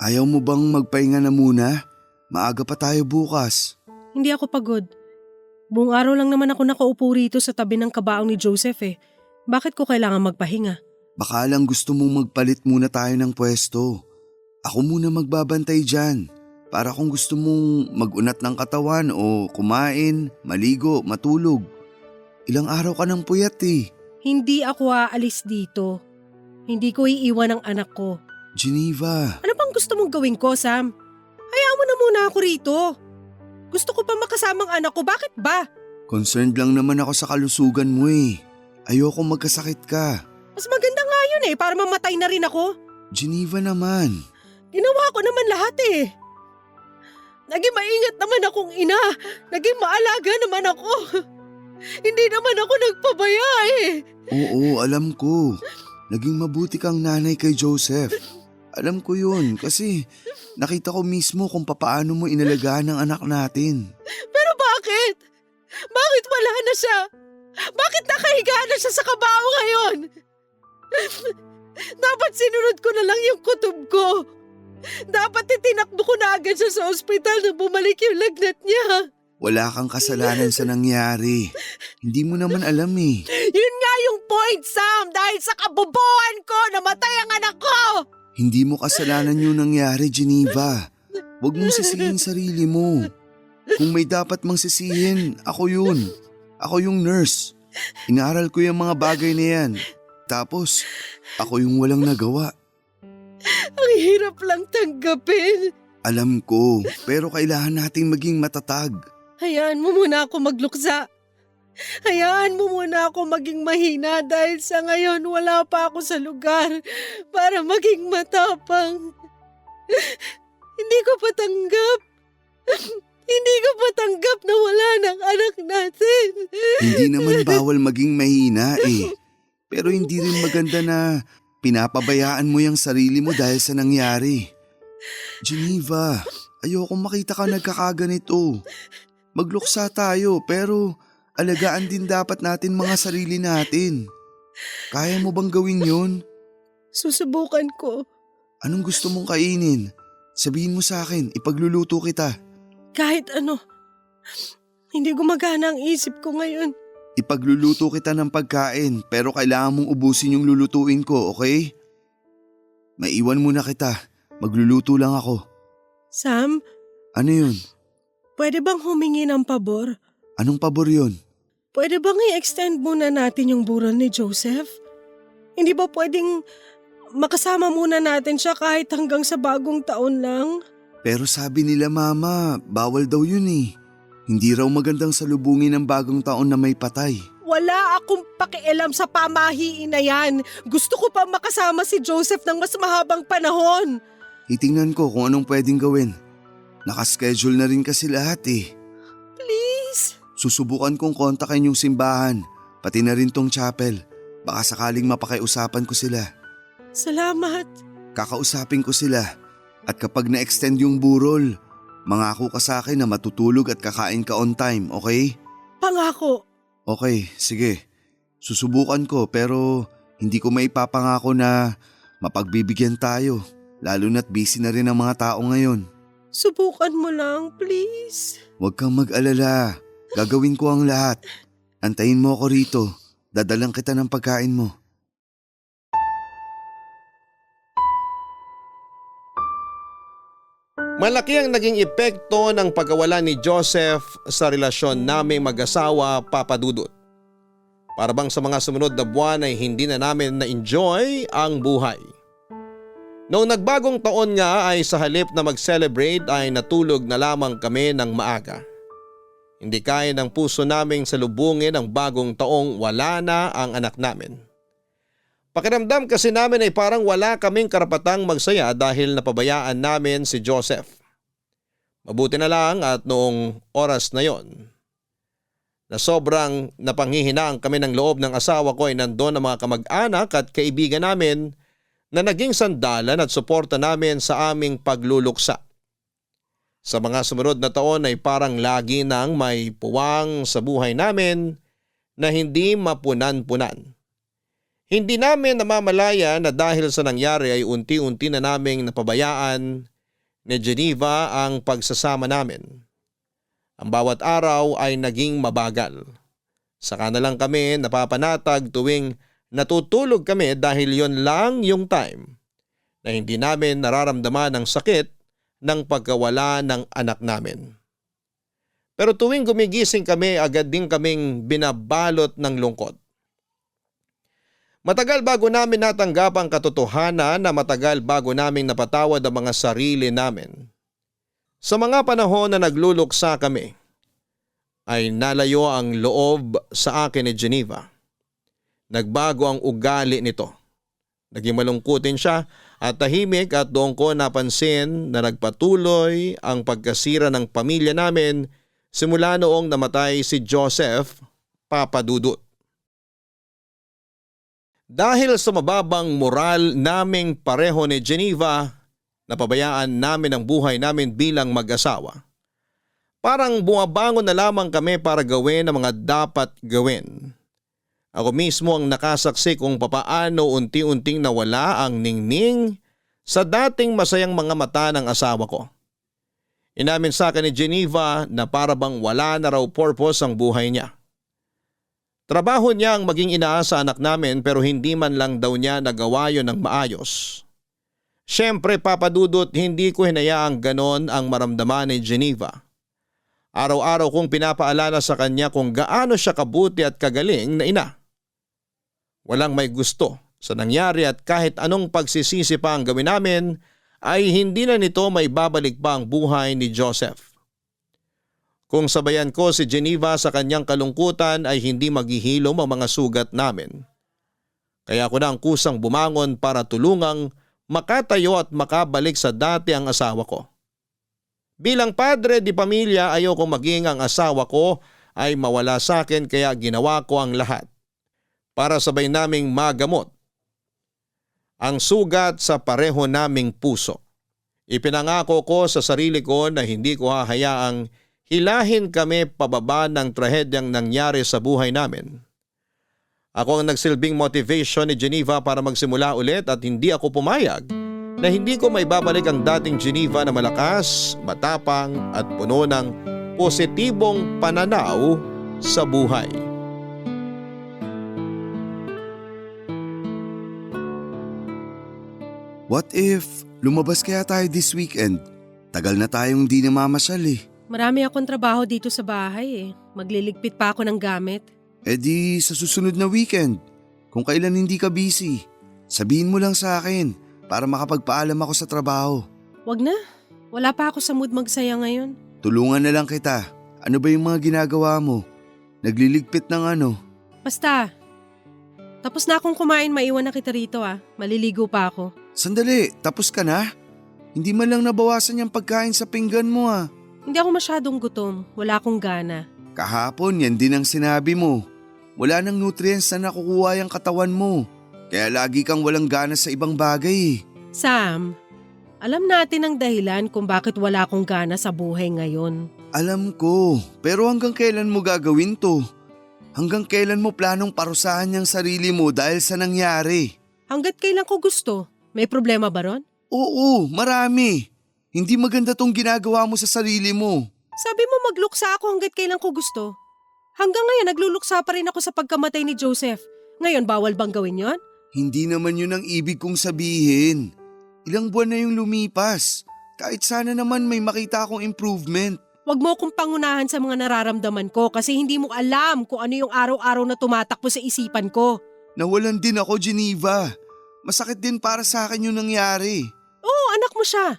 Ayaw mo bang magpahinga na muna? Maaga pa tayo bukas. Hindi ako pagod. Buong araw lang naman ako nakaupo rito sa tabi ng kabaong ni Joseph eh. Bakit ko kailangan magpahinga? Baka lang gusto mong magpalit muna tayo ng pwesto. Ako muna magbabantay dyan. Para kung gusto mong magunat ng katawan o kumain, maligo, matulog. Ilang araw ka nang puyat eh. Hindi ako aalis dito. Hindi ko iiwan ang anak ko. Geneva, Ano bang gusto mong gawin ko, Sam? Hayaan mo na muna ako rito. Gusto ko pa makasamang anak ko, bakit ba? concerned lang naman ako sa kalusugan mo eh. Ayoko magkasakit ka. Mas maganda nga yun para mamatay na rin ako. Geneva naman. Ginawa ko naman lahat Naging maingat naman akong ina. Naging maalaga naman ako. Hindi naman ako nagpabaya Oo, alam ko. Naging mabuti kang nanay kay Joseph. Alam ko yun kasi nakita ko mismo kung papaano mo inalagaan ang anak natin. Pero bakit? Bakit wala na siya? Bakit nakahiga na siya sa kabao ngayon? Dapat sinunod ko na lang yung kutob ko. Dapat itinakbo ko na agad siya sa ospital na bumalik yung lagnat niya. Wala kang kasalanan sa nangyari. Hindi mo naman alam eh. Yun nga yung point, Sam. Dahil sa kabobohan ko, namatay ang anak ko. Hindi mo kasalanan yung nangyari, Geneva. Huwag mong sisihin sarili mo. Kung may dapat mang sisihin, ako yun. Ako yung nurse. Inaral ko yung mga bagay na yan. Tapos, ako yung walang nagawa. Ang hirap lang tanggapin. Alam ko, pero kailangan nating maging matatag. Hayaan mo muna ako magluksa. Hayaan mo muna ako maging mahina dahil sa ngayon wala pa ako sa lugar para maging matapang. Hindi ko patanggap. Hindi ko patanggap na wala ng anak natin. Hindi naman bawal maging mahina eh. Pero hindi rin maganda na pinapabayaan mo yung sarili mo dahil sa nangyari. Geneva, ayokong makita ka nagkakaganito. Magluksa tayo pero alagaan din dapat natin mga sarili natin. Kaya mo bang gawin yun? Susubukan ko. Anong gusto mong kainin? Sabihin mo sa akin, ipagluluto kita. Kahit ano. Hindi gumagana ang isip ko ngayon. Ipagluluto kita ng pagkain pero kailangan mong ubusin yung lulutuin ko, okay? Maiwan muna kita. Magluluto lang ako. Sam, Ano yun? pwede bang humingi ng pabor? Anong pabor yun? Pwede bang i-extend muna natin yung burol ni Joseph? Hindi ba pwedeng makasama muna natin siya kahit hanggang sa bagong taon lang? Pero sabi nila mama, bawal daw yun eh. Hindi raw magandang salubungin ng bagong taon na may patay. Wala akong pakialam sa pamahiin na yan. Gusto ko pa makasama si Joseph ng mas mahabang panahon. Titingnan ko kung anong pwedeng gawin. Nakaschedule na rin kasi lahat eh. Please? Susubukan kong kontakin yung simbahan, pati na rin tong chapel. Baka sakaling mapakiusapan ko sila. Salamat. Kakausapin ko sila. At kapag na-extend yung burol, mangako ka sa akin na matutulog at kakain ka on time, okay? Pangako. Okay, sige. Susubukan ko pero hindi ko maipapangako na mapagbibigyan tayo. Lalo na't busy na rin ang mga tao ngayon. Subukan mo lang, please. Huwag kang mag-alala. Gagawin ko ang lahat. Antayin mo ako rito. Dadalang kita ng pagkain mo. Malaki ang naging epekto ng pagkawala ni Joseph sa relasyon naming mag-asawa, Papa Dudut. Para bang sa mga sumunod na buwan ay hindi na namin na-enjoy ang buhay. Noong nagbagong taon nga ay sa halip na mag-celebrate ay natulog na lamang kami ng maaga. Hindi kaya ng puso naming salubungin ang bagong taong wala na ang anak namin. Pakiramdam kasi namin ay parang wala kaming karapatang magsaya dahil napabayaan namin si Joseph. Mabuti na lang at noong oras na yon, na sobrang napanghihinaan kami ng loob ng asawa ko ay nandoon ang mga kamag-anak at kaibigan namin na naging sandalan at suporta namin sa aming pagluluksa. Sa mga sumunod na taon ay parang lagi nang may puwang sa buhay namin na hindi mapunan-punan. Hindi namin namamalaya na dahil sa nangyari ay unti-unti na naming napabayaan ni Geneva ang pagsasama namin. Ang bawat araw ay naging mabagal. Saka na lang kami napapanatag tuwing natutulog kami dahil yon lang yung time na hindi namin nararamdaman ang sakit ng pagkawala ng anak namin. Pero tuwing gumigising kami, agad din kaming binabalot ng lungkot. Matagal bago namin natanggap ang katotohanan na matagal bago namin napatawad ang mga sarili namin. Sa mga panahon na nagluluksa kami, ay nalayo ang loob sa akin ni Geneva. Nagbago ang ugali nito. Naging malungkutin siya at tahimik at doon ko napansin na nagpatuloy ang pagkasira ng pamilya namin simula noong namatay si Joseph Papadudut. Dahil sa mababang moral naming pareho ni Geneva, napabayaan namin ang buhay namin bilang mag-asawa. Parang bumabangon na lamang kami para gawin ang mga dapat gawin. Ako mismo ang nakasaksi kung papaano unti-unting nawala ang ningning sa dating masayang mga mata ng asawa ko. Inamin sa akin ni Geneva na para bang wala na raw purpose ang buhay niya. Trabaho niya ang maging ina sa anak namin pero hindi man lang daw niya nagawa yon ng maayos. Siyempre Papadudut, hindi ko hinayaang ganon ang maramdaman ni Geneva. Araw-araw kong pinapaalala sa kanya kung gaano siya kabuti at kagaling na ina. Walang may gusto sa nangyari at kahit anong pagsisisi pa ang gawin namin ay hindi na nito may babalik pa ang buhay ni Joseph. Kung sabayan ko si Geneva sa kanyang kalungkutan ay hindi maghihilom ang mga sugat namin. Kaya ako na ang kusang bumangon para tulungang makatayo at makabalik sa dati ang asawa ko. Bilang padre di pamilya, ayoko maging ang asawa ko ay mawala sa akin kaya ginawa ko ang lahat para sabay naming magamot ang sugat sa pareho naming puso. Ipinangako ko sa sarili ko na hindi ko hahayaang hilahin kami pababa ng trahedyang nangyari sa buhay namin. Ako ang nagsilbing motivation ni Geneva para magsimula ulit at hindi ako pumayag na hindi ko may babalik ang dating Geneva na malakas, matapang at puno ng positibong pananaw sa buhay. What if lumabas kaya tayo this weekend? Tagal na tayong di namamasyal eh. Marami akong trabaho dito sa bahay eh. Magliligpit pa ako ng gamit. E di sa susunod na weekend, kung kailan hindi ka busy, sabihin mo lang sa akin para makapagpaalam ako sa trabaho. Wag na. Wala pa ako sa mood magsaya ngayon. Tulungan na lang kita. Ano ba yung mga ginagawa mo? Nagliligpit ng ano? Basta. Tapos na akong kumain, maiwan na kita rito ah. Maliligo pa ako. Sandali, tapos ka na? Hindi man lang nabawasan yung pagkain sa pinggan mo ah. Hindi ako masyadong gutom. Wala akong gana. Kahapon yan din ang sinabi mo. Wala nang nutrients na nakukuha yung katawan mo. Kaya lagi kang walang gana sa ibang bagay eh. Sam, alam natin ang dahilan kung bakit wala akong gana sa buhay ngayon. Alam ko, pero hanggang kailan mo gagawin to? Hanggang kailan mo planong parusahan yung sarili mo dahil sa nangyari? Hanggat kailan ko gusto. May problema ba ron? Oo, marami. Hindi maganda tong ginagawa mo sa sarili mo. Sabi mo magluksa ako hanggat kailan ko gusto. Hanggang ngayon nagluluksa pa rin ako sa pagkamatay ni Joseph. Ngayon bawal bang gawin yon? Hindi naman yun ang ibig kong sabihin. Ilang buwan na yung lumipas. Kahit sana naman may makita akong improvement. Huwag mo akong pangunahan sa mga nararamdaman ko kasi hindi mo alam kung ano yung araw-araw na tumatakbo sa isipan ko. Nawalan din ako, Geneva. Masakit din para sa akin yung nangyari. Oo, anak mo siya.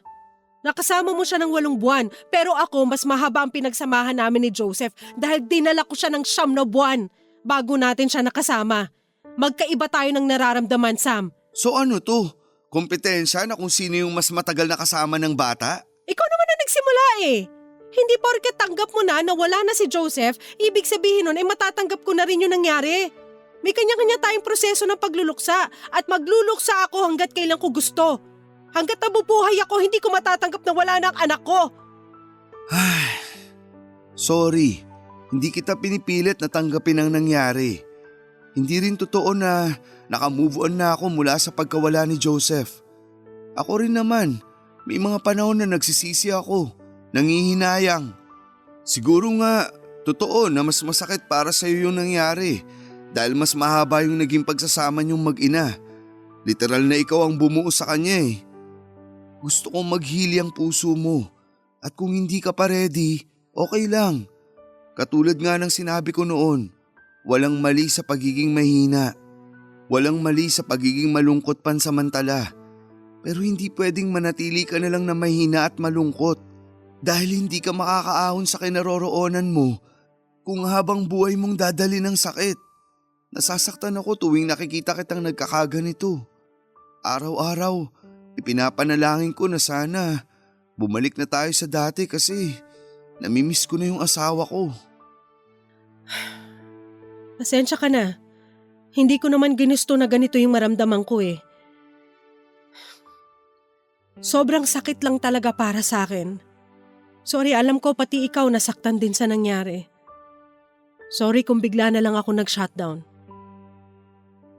Nakasama mo siya ng 8 buwan pero ako mas mahaba ang pinagsamahan namin ni Joseph dahil dinala ko siya ng 9 na buwan bago natin siya nakasama. Magkaiba tayo ng nararamdaman, Sam. So ano to? Kompetensya na kung sino yung mas matagal na kasama ng bata? Ikaw naman na nagsimula eh. Hindi porket tanggap mo na wala na si Joseph, ibig sabihin nun ay matatanggap ko na rin yung nangyari. May kanya-kanya tayong proseso ng pagluluksa at magluluksa ako hanggat kailan ko gusto. Hanggat nabubuhay ako, hindi ko matatanggap na wala na ang anak ko. Ay, sorry. Hindi kita pinipilit na tanggapin ang nangyari. Hindi rin totoo na nakamove on na ako mula sa pagkawala ni Joseph. Ako rin naman, may mga panahon na nagsisisi ako, nangihinayang. Siguro nga, totoo na mas masakit para sa iyo yung nangyari dahil mas mahaba yung naging pagsasama niyong mag-ina. Literal na ikaw ang bumuo sa kanya eh. Gusto kong maghili ang puso mo at kung hindi ka pa ready, okay lang. Katulad nga ng sinabi ko noon, walang mali sa pagiging mahina. Walang mali sa pagiging malungkot pansamantala. Pero hindi pwedeng manatili ka na lang na mahina at malungkot dahil hindi ka makakaahon sa kinaroroonan mo kung habang buhay mong dadali ng sakit. Nasasaktan ako tuwing nakikita kitang nagkakaganito. Araw-araw, ipinapanalangin ko na sana bumalik na tayo sa dati kasi namimiss ko na yung asawa ko. Pasensya ka na. Hindi ko naman ginusto na ganito yung maramdaman ko eh. Sobrang sakit lang talaga para sa akin. Sorry, alam ko pati ikaw nasaktan din sa nangyari. Sorry kung bigla na lang ako nag-shutdown.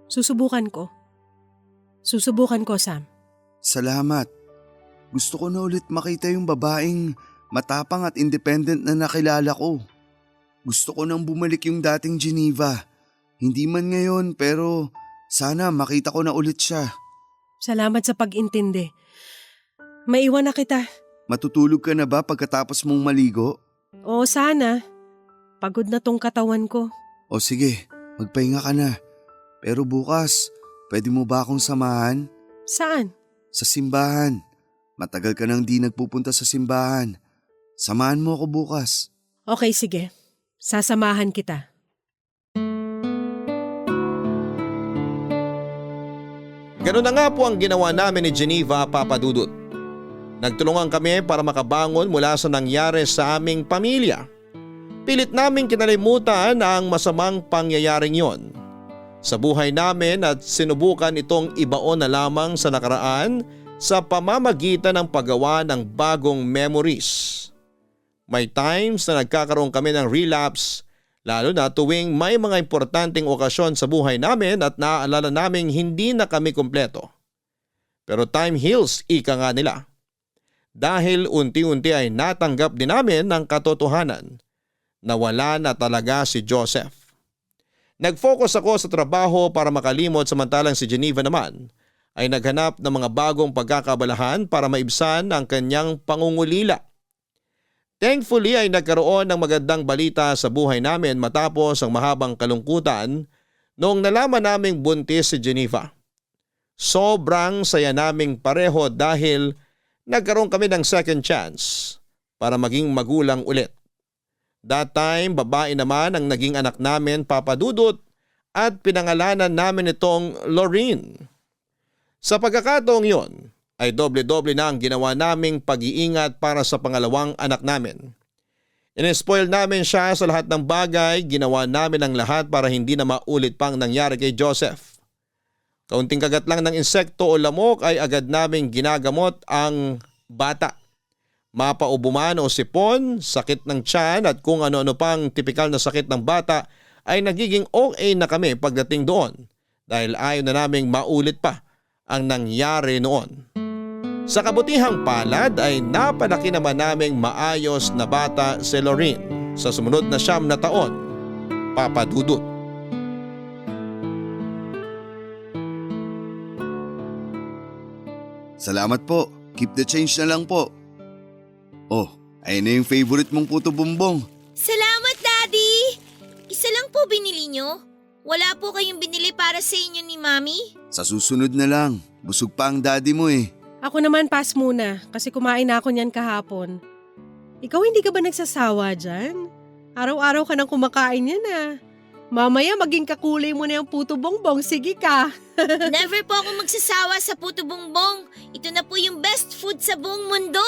Susubukan ko. Susubukan ko, Sam. Salamat. Gusto ko na ulit makita yung babaeng matapang at independent na nakilala ko. Gusto ko nang bumalik yung dating Geneva. Hindi man ngayon pero sana makita ko na ulit siya. Salamat sa pag-intindi. Maiwan na kita. Matutulog ka na ba pagkatapos mong maligo? Oo, sana. Pagod na tong katawan ko. O sige, magpahinga ka na. Pero bukas, pwede mo ba akong samahan? Saan? Sa simbahan. Matagal ka nang di nagpupunta sa simbahan. Samahan mo ako bukas. Okay, sige. Sasamahan kita. Ganun na nga po ang ginawa namin ni Geneva, Papa Dudut. Nagtulungan kami para makabangon mula sa nangyari sa aming pamilya. Pilit naming kinalimutan ang masamang pangyayaring yon sa buhay namin at sinubukan itong ibaon na lamang sa nakaraan sa pamamagitan ng paggawa ng bagong memories. May times na nagkakaroon kami ng relapse lalo na tuwing may mga importanteng okasyon sa buhay namin at naaalala naming hindi na kami kumpleto. Pero time heals, ika nga nila. Dahil unti-unti ay natanggap din namin ng katotohanan na wala na talaga si Joseph. Nag-focus ako sa trabaho para makalimot samantalang si Geneva naman ay naghanap ng mga bagong pagkakabalahan para maibsan ang kanyang pangungulila. Thankfully ay nagkaroon ng magandang balita sa buhay namin matapos ang mahabang kalungkutan noong nalaman naming buntis si Geneva. Sobrang saya naming pareho dahil nagkaroon kami ng second chance para maging magulang ulit. That time, babae naman ang naging anak namin, Papa Dudut, at pinangalanan namin itong Lorraine. Sa pagkakataong yon, ay doble-doble na ang ginawa naming pag-iingat para sa pangalawang anak namin. Inespoil namin siya sa lahat ng bagay, ginawa namin ang lahat para hindi na maulit pang nangyari kay Joseph. Kaunting kagat lang ng insekto o lamok ay agad naming ginagamot ang bata. Mapaubo man o sipon, sakit ng tiyan at kung ano-ano pang tipikal na sakit ng bata ay nagiging okay na kami pagdating doon dahil ayaw na naming maulit pa ang nangyari noon. Sa kabutihang palad ay napalaki naman naming maayos na bata si Lorraine sa sumunod na 9 na taon, Papa Dudut. Salamat po. Keep the change na lang po. Oh, ayun na yung favorite mong puto bumbong. Salamat, Daddy! Isa lang po binili nyo. Wala po kayong binili para sa inyo ni Mami? Sa susunod na lang. Busog pa ang daddy mo eh. Ako naman pass muna kasi kumain na ako niyan kahapon. Ikaw hindi ka ba nagsasawa dyan? Araw-araw ka nang kumakain yan ah. Mamaya maging kakulay mo na yung puto bongbong. Sige ka. Never po ako magsasawa sa puto bongbong. Ito na po yung best food sa buong mundo.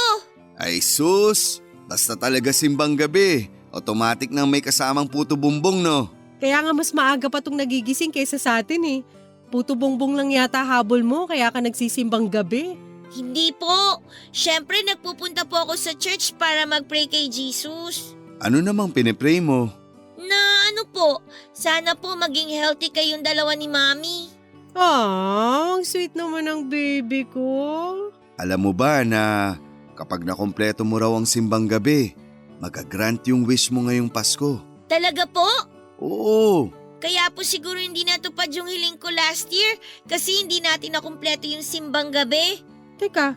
Ay sus, basta talaga simbang gabi. Automatic nang may kasamang puto bumbong no. Kaya nga mas maaga pa tong nagigising kaysa sa atin eh. Puto bongbong lang yata habol mo kaya ka nagsisimbang gabi. Hindi po. Siyempre nagpupunta po ako sa church para mag-pray kay Jesus. Ano namang pinipray mo? Na ano po, sana po maging healthy kayong dalawa ni Mami. Ah, ang sweet naman ng baby ko. Alam mo ba na kapag nakompleto mo raw ang simbang gabi, magagrant yung wish mo ngayong Pasko? Talaga po? Oo. Kaya po siguro hindi natupad yung hiling ko last year kasi hindi natin nakumpleto yung simbang gabi. Teka,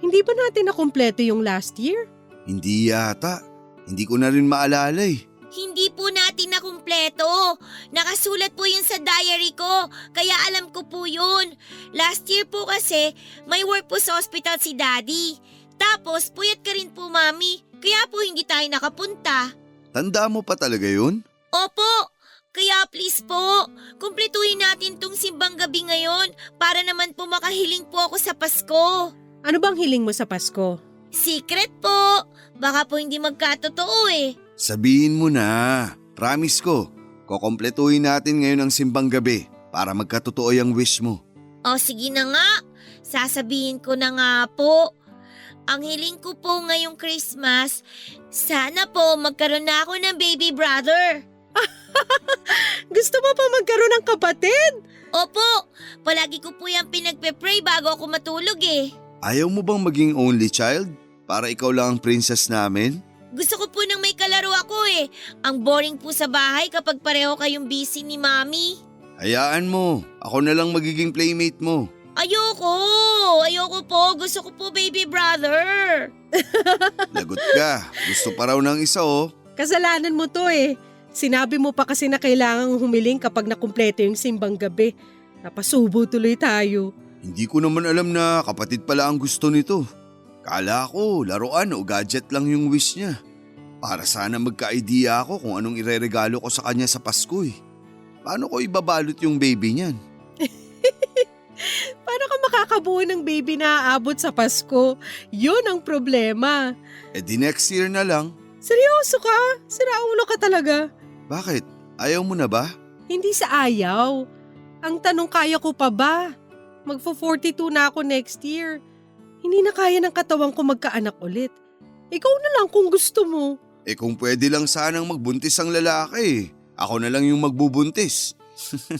hindi ba natin nakumpleto yung last year? Hindi yata. Hindi ko na rin maalala eh. Hindi po natin nakumpleto. Nakasulat po yun sa diary ko, kaya alam ko po yun. Last year po kasi, may work po sa hospital si Daddy. Tapos, puyat ka rin po, Mami. Kaya po hindi tayo nakapunta. Tanda mo pa talaga yun? Opo, kaya please po, kumpletuhin natin tong simbang gabi ngayon para naman po makahiling po ako sa Pasko. Ano bang hiling mo sa Pasko? Secret po, baka po hindi magkatotoo eh. Sabihin mo na. Promise ko, kukumpletuhin natin ngayon ang simbang gabi para magkatotoo yung wish mo. O sige na nga, sasabihin ko na nga po. Ang hiling ko po ngayong Christmas, sana po magkaroon na ako ng baby brother. Gusto mo pa magkaroon ng kapatid? Opo, palagi ko po yung pinagpe-pray bago ako matulog eh. Ayaw mo bang maging only child? Para ikaw lang ang princess namin? Gusto ko po nang may kalaro ako eh. Ang boring po sa bahay kapag pareho kayong busy ni Mami. Hayaan mo, ako na lang magiging playmate mo. Ayoko po. Gusto ko po baby brother. Lagot ka, gusto pa raw ng isa oh. Kasalanan mo to eh. Sinabi mo pa kasi na kailangang humiling kapag nakumpleto yung simbang gabi. Napasubo tuloy tayo. Hindi ko naman alam na kapatid pala ang gusto nito. Kala ko laruan o gadget lang yung wish niya. Para sana magka-idea ako kung anong ireregalo ko sa kanya sa Pasko eh. Paano ko ibabalot yung baby niyan? Paano ka makakabuo ng baby na aabot sa Pasko? Yun ang problema. Eh di next year na lang. Seryoso ka? Siraulo ka talaga. Bakit? Ayaw mo na ba? Hindi sa ayaw. Ang tanong, kaya ko pa ba? Magfo-42 na ako next year. Hindi na kaya ng katawan ko magkaanak ulit. Ikaw na lang kung gusto mo. Eh kung pwede lang sanang magbuntis ang lalaki. Ako na lang yung magbubuntis.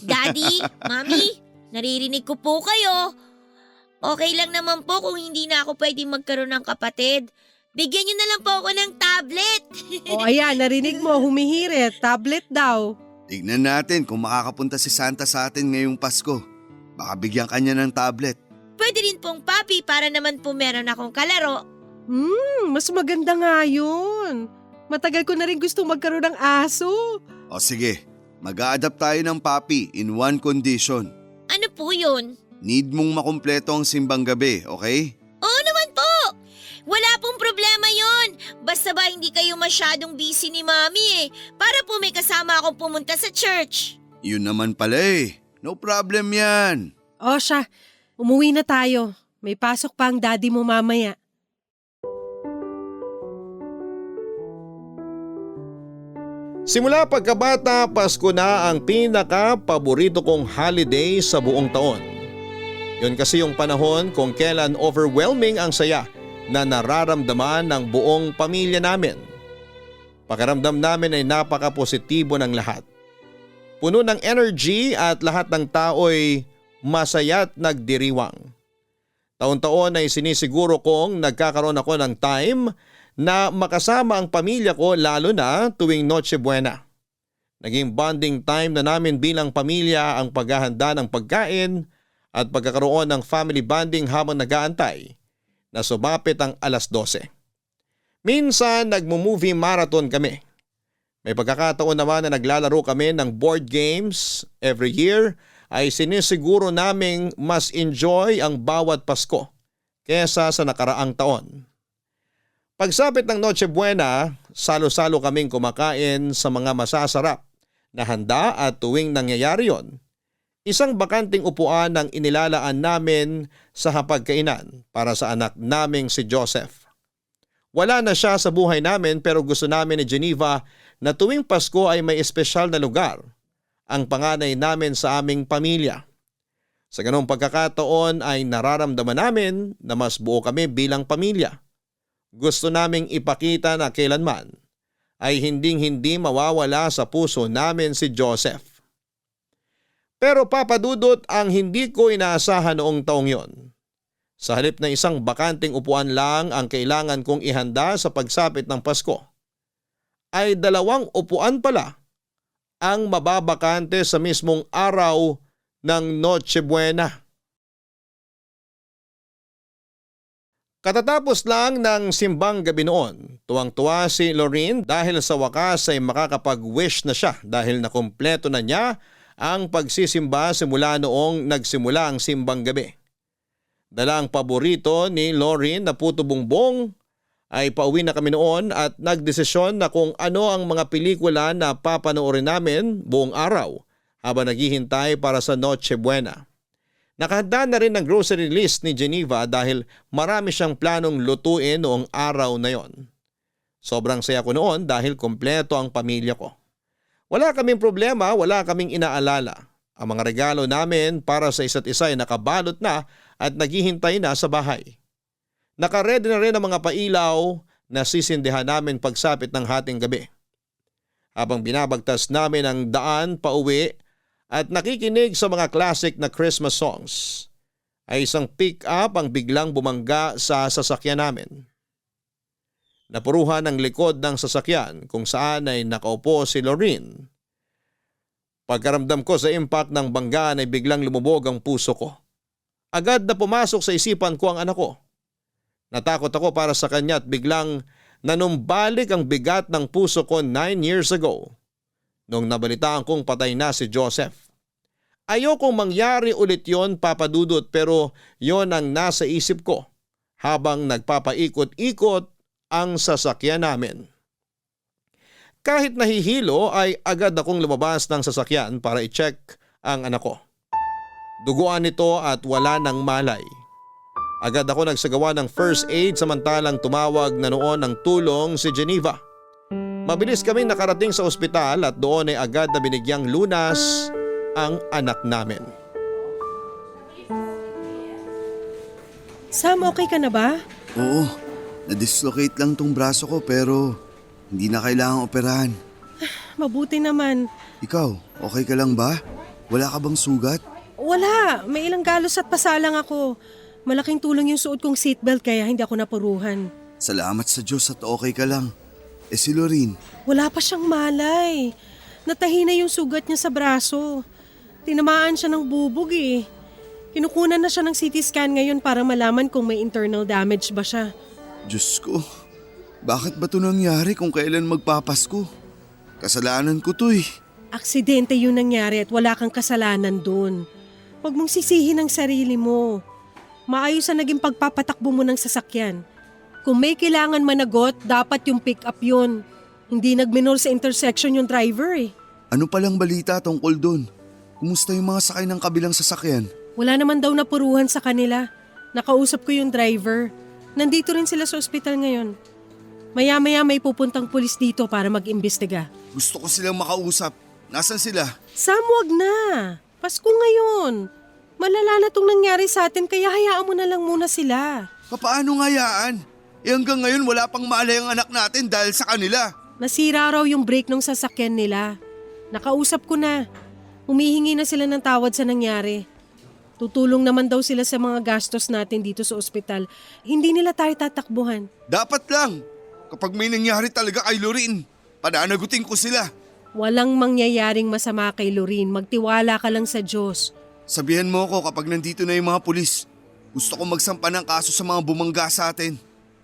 Daddy, Mami, naririnig ko po kayo. Okay lang naman po kung hindi na ako pwedeng magkaroon ng kapatid. Bigyan niyo na lang po ako ng tablet. O ayan, narinig mo, humihirit. Tablet daw. Tignan natin kung makakapunta si Santa sa atin ngayong Pasko. Baka bigyan kanya ng tablet. Pwede rin pong papi para naman po meron akong kalaro. Mas maganda nga yun. Matagal ko na rin gustong magkaroon ng aso. O sige, mag-a-adapt tayo ng papi in one condition. Ano po yun? Need mong makumpleto ang simbang gabi, okay? Oo naman po! Wala pong problema yon. Basta ba hindi kayo masyadong busy ni Mami eh. Para po may kasama akong pumunta sa church. Yun naman pala eh. No problem yan. O siya, umuwi na tayo. May pasok pa ang daddy mo mamaya. Simula pagkabata, Pasko na ang pinaka-paborito kong holiday sa buong taon. Yun kasi yung panahon kung kailan overwhelming ang saya na nararamdaman ng buong pamilya namin. Pakiramdam namin ay napaka-positibo ng lahat. Puno ng energy at lahat ng tao'y masaya't nagdiriwang. Taon-taon ay sinisiguro kong nagkakaroon ako ng time na makasama ang pamilya ko lalo na tuwing Noche Buena. Naging bonding time na namin bilang pamilya ang paghahanda ng pagkain at pagkakaroon ng family bonding habang nag-aantay na sumapit ang alas 12. Minsan nagmo-movie marathon kami. May pagkakataon naman na naglalaro kami ng board games. Every year ay sinisiguro naming mas enjoy ang bawat Pasko kesa sa nakaraang taon. Pagsapit ng Noche Buena, salo-salo kaming kumakain sa mga masasarap na handa at tuwing nangyayari yon, isang bakanting upuan ang inilalaan namin sa hapagkainan para sa anak naming si Joseph. Wala na siya sa buhay namin pero gusto namin ni Geneva na tuwing Pasko ay may espesyal na lugar ang panganay namin sa aming pamilya. Sa ganong pagkakataon ay nararamdaman namin na mas buo kami bilang pamilya. Gusto naming ipakita na kailanman ay hinding-hindi mawawala sa puso namin si Joseph. Pero papadudot ang hindi ko inaasahan noong taong yon. Sa halip na isang bakanting upuan lang ang kailangan kong ihanda sa pagsapit ng Pasko, ay 2 upuan pala ang mababakante sa mismong araw ng Noche Buena. Katatapos lang ng simbang gabi noon, tuwang-tuwa si Lorene dahil sa wakas ay makakapag-wish na siya dahil nakumpleto na niya ang pagsisimba simula noong nagsimula ang simbang gabi. Dala ang paborito ni Lorene na puto bumbong ay pauwi na kami noon at nagdesisyon na kung ano ang mga pelikula na papanoorin namin buong araw habang naghihintay para sa Noche Buena. Nakahanda na rin ang grocery list ni Geneva dahil marami siyang planong lutuin noong araw na yon. Sobrang saya ko noon dahil kompleto ang pamilya ko. Wala kaming problema, wala kaming inaalala. Ang mga regalo namin para sa isa't isa ay nakabalot na at naghihintay na sa bahay. Nakaredy na rin ang mga pailaw na sisindihan namin pagsapit ng hating gabi. Habang binabagtas namin ang daan pauwi at nakikinig sa mga classic na Christmas songs, ay isang pick-up ang biglang bumangga sa sasakyan namin. Napuruhan ang likod ng sasakyan kung saan ay nakaupo si Lorene. Pagkaramdam ko sa impact ng banggaan ay biglang lumubog ang puso ko. Agad na pumasok sa isipan ko ang anak ko. Natakot ako para sa kanya at biglang nanumbalik ang bigat ng puso ko 9 years ago nung nabalitaan kong patay na si Joseph. Ayokong mangyari ulit yon, Papa Dudut, pero yon ang nasa isip ko habang nagpapaikot-ikot ang sasakyan namin. Kahit nahihilo ay agad akong lumabas ng sasakyan para i-check ang anak ko. Duguan nito at wala ng malay. Agad ako nagsagawa ng first aid samantalang tumawag na noon ng tulong si Geneva. Mabilis kaming nakarating sa ospital at doon ay agad na binigyang lunas ang anak namin. Sam, okay ka na ba? Oo, na-dislocate lang tong braso ko pero hindi na kailangang operahan. Mabuti naman. Ikaw, okay ka lang ba? Wala ka bang sugat? Wala, may ilang galos at pasalang ako. Malaking tulong yung suot kong seatbelt kaya hindi ako napuruhan. Salamat sa Diyos at okay ka lang. Si Lorene? Wala pa siyang malay. Natahi na yung sugat niya sa braso. Tinamaan siya ng bubog eh. Kinukunan na siya ng CT scan ngayon para malaman kung may internal damage ba siya. Diyos ko, bakit ba ito nangyari kung kailan magpapasko? Kasalanan ko to eh. Aksidente yung nangyari at wala kang kasalanan doon. Huwag mong sisihin ang sarili mo. Maayos na naging pagpapatakbo mo ng sasakyan. Kung may kailangan managot, dapat yung pick-up yun. Hindi nagminor sa intersection yung driver eh. Ano palang balita tungkol doon? Kumusta yung mga sakay ng kabilang sasakyan? Wala naman daw napuruhan sa kanila. Nakausap ko yung driver. Nandito rin sila sa ospital ngayon. Maya-maya may pupuntang pulis dito para mag-imbestiga. Gusto ko silang makausap. Nasaan sila? Sam, wag na. Pasko ngayon. Malala na tong nangyari sa atin kaya hayaan mo na lang muna sila. Paano ngayaan? Hanggang ngayon wala pang malay ang anak natin dahil sa kanila. Nasira raw yung brake ng sasakyan nila. Nakausap ko na. Humihingi na sila ng tawad sa nangyari. Tutulong naman daw sila sa mga gastos natin dito sa ospital. Hindi nila tayo tatakbuhan. Dapat lang. Kapag may nangyari talaga kay Lorene, pananagutin ko sila. Walang mangyayaring masama kay Lorene. Magtiwala ka lang sa Diyos. Sabihan mo ko kapag nandito na yung mga pulis. Gusto ko magsampa ng kaso sa mga bumangga sa atin.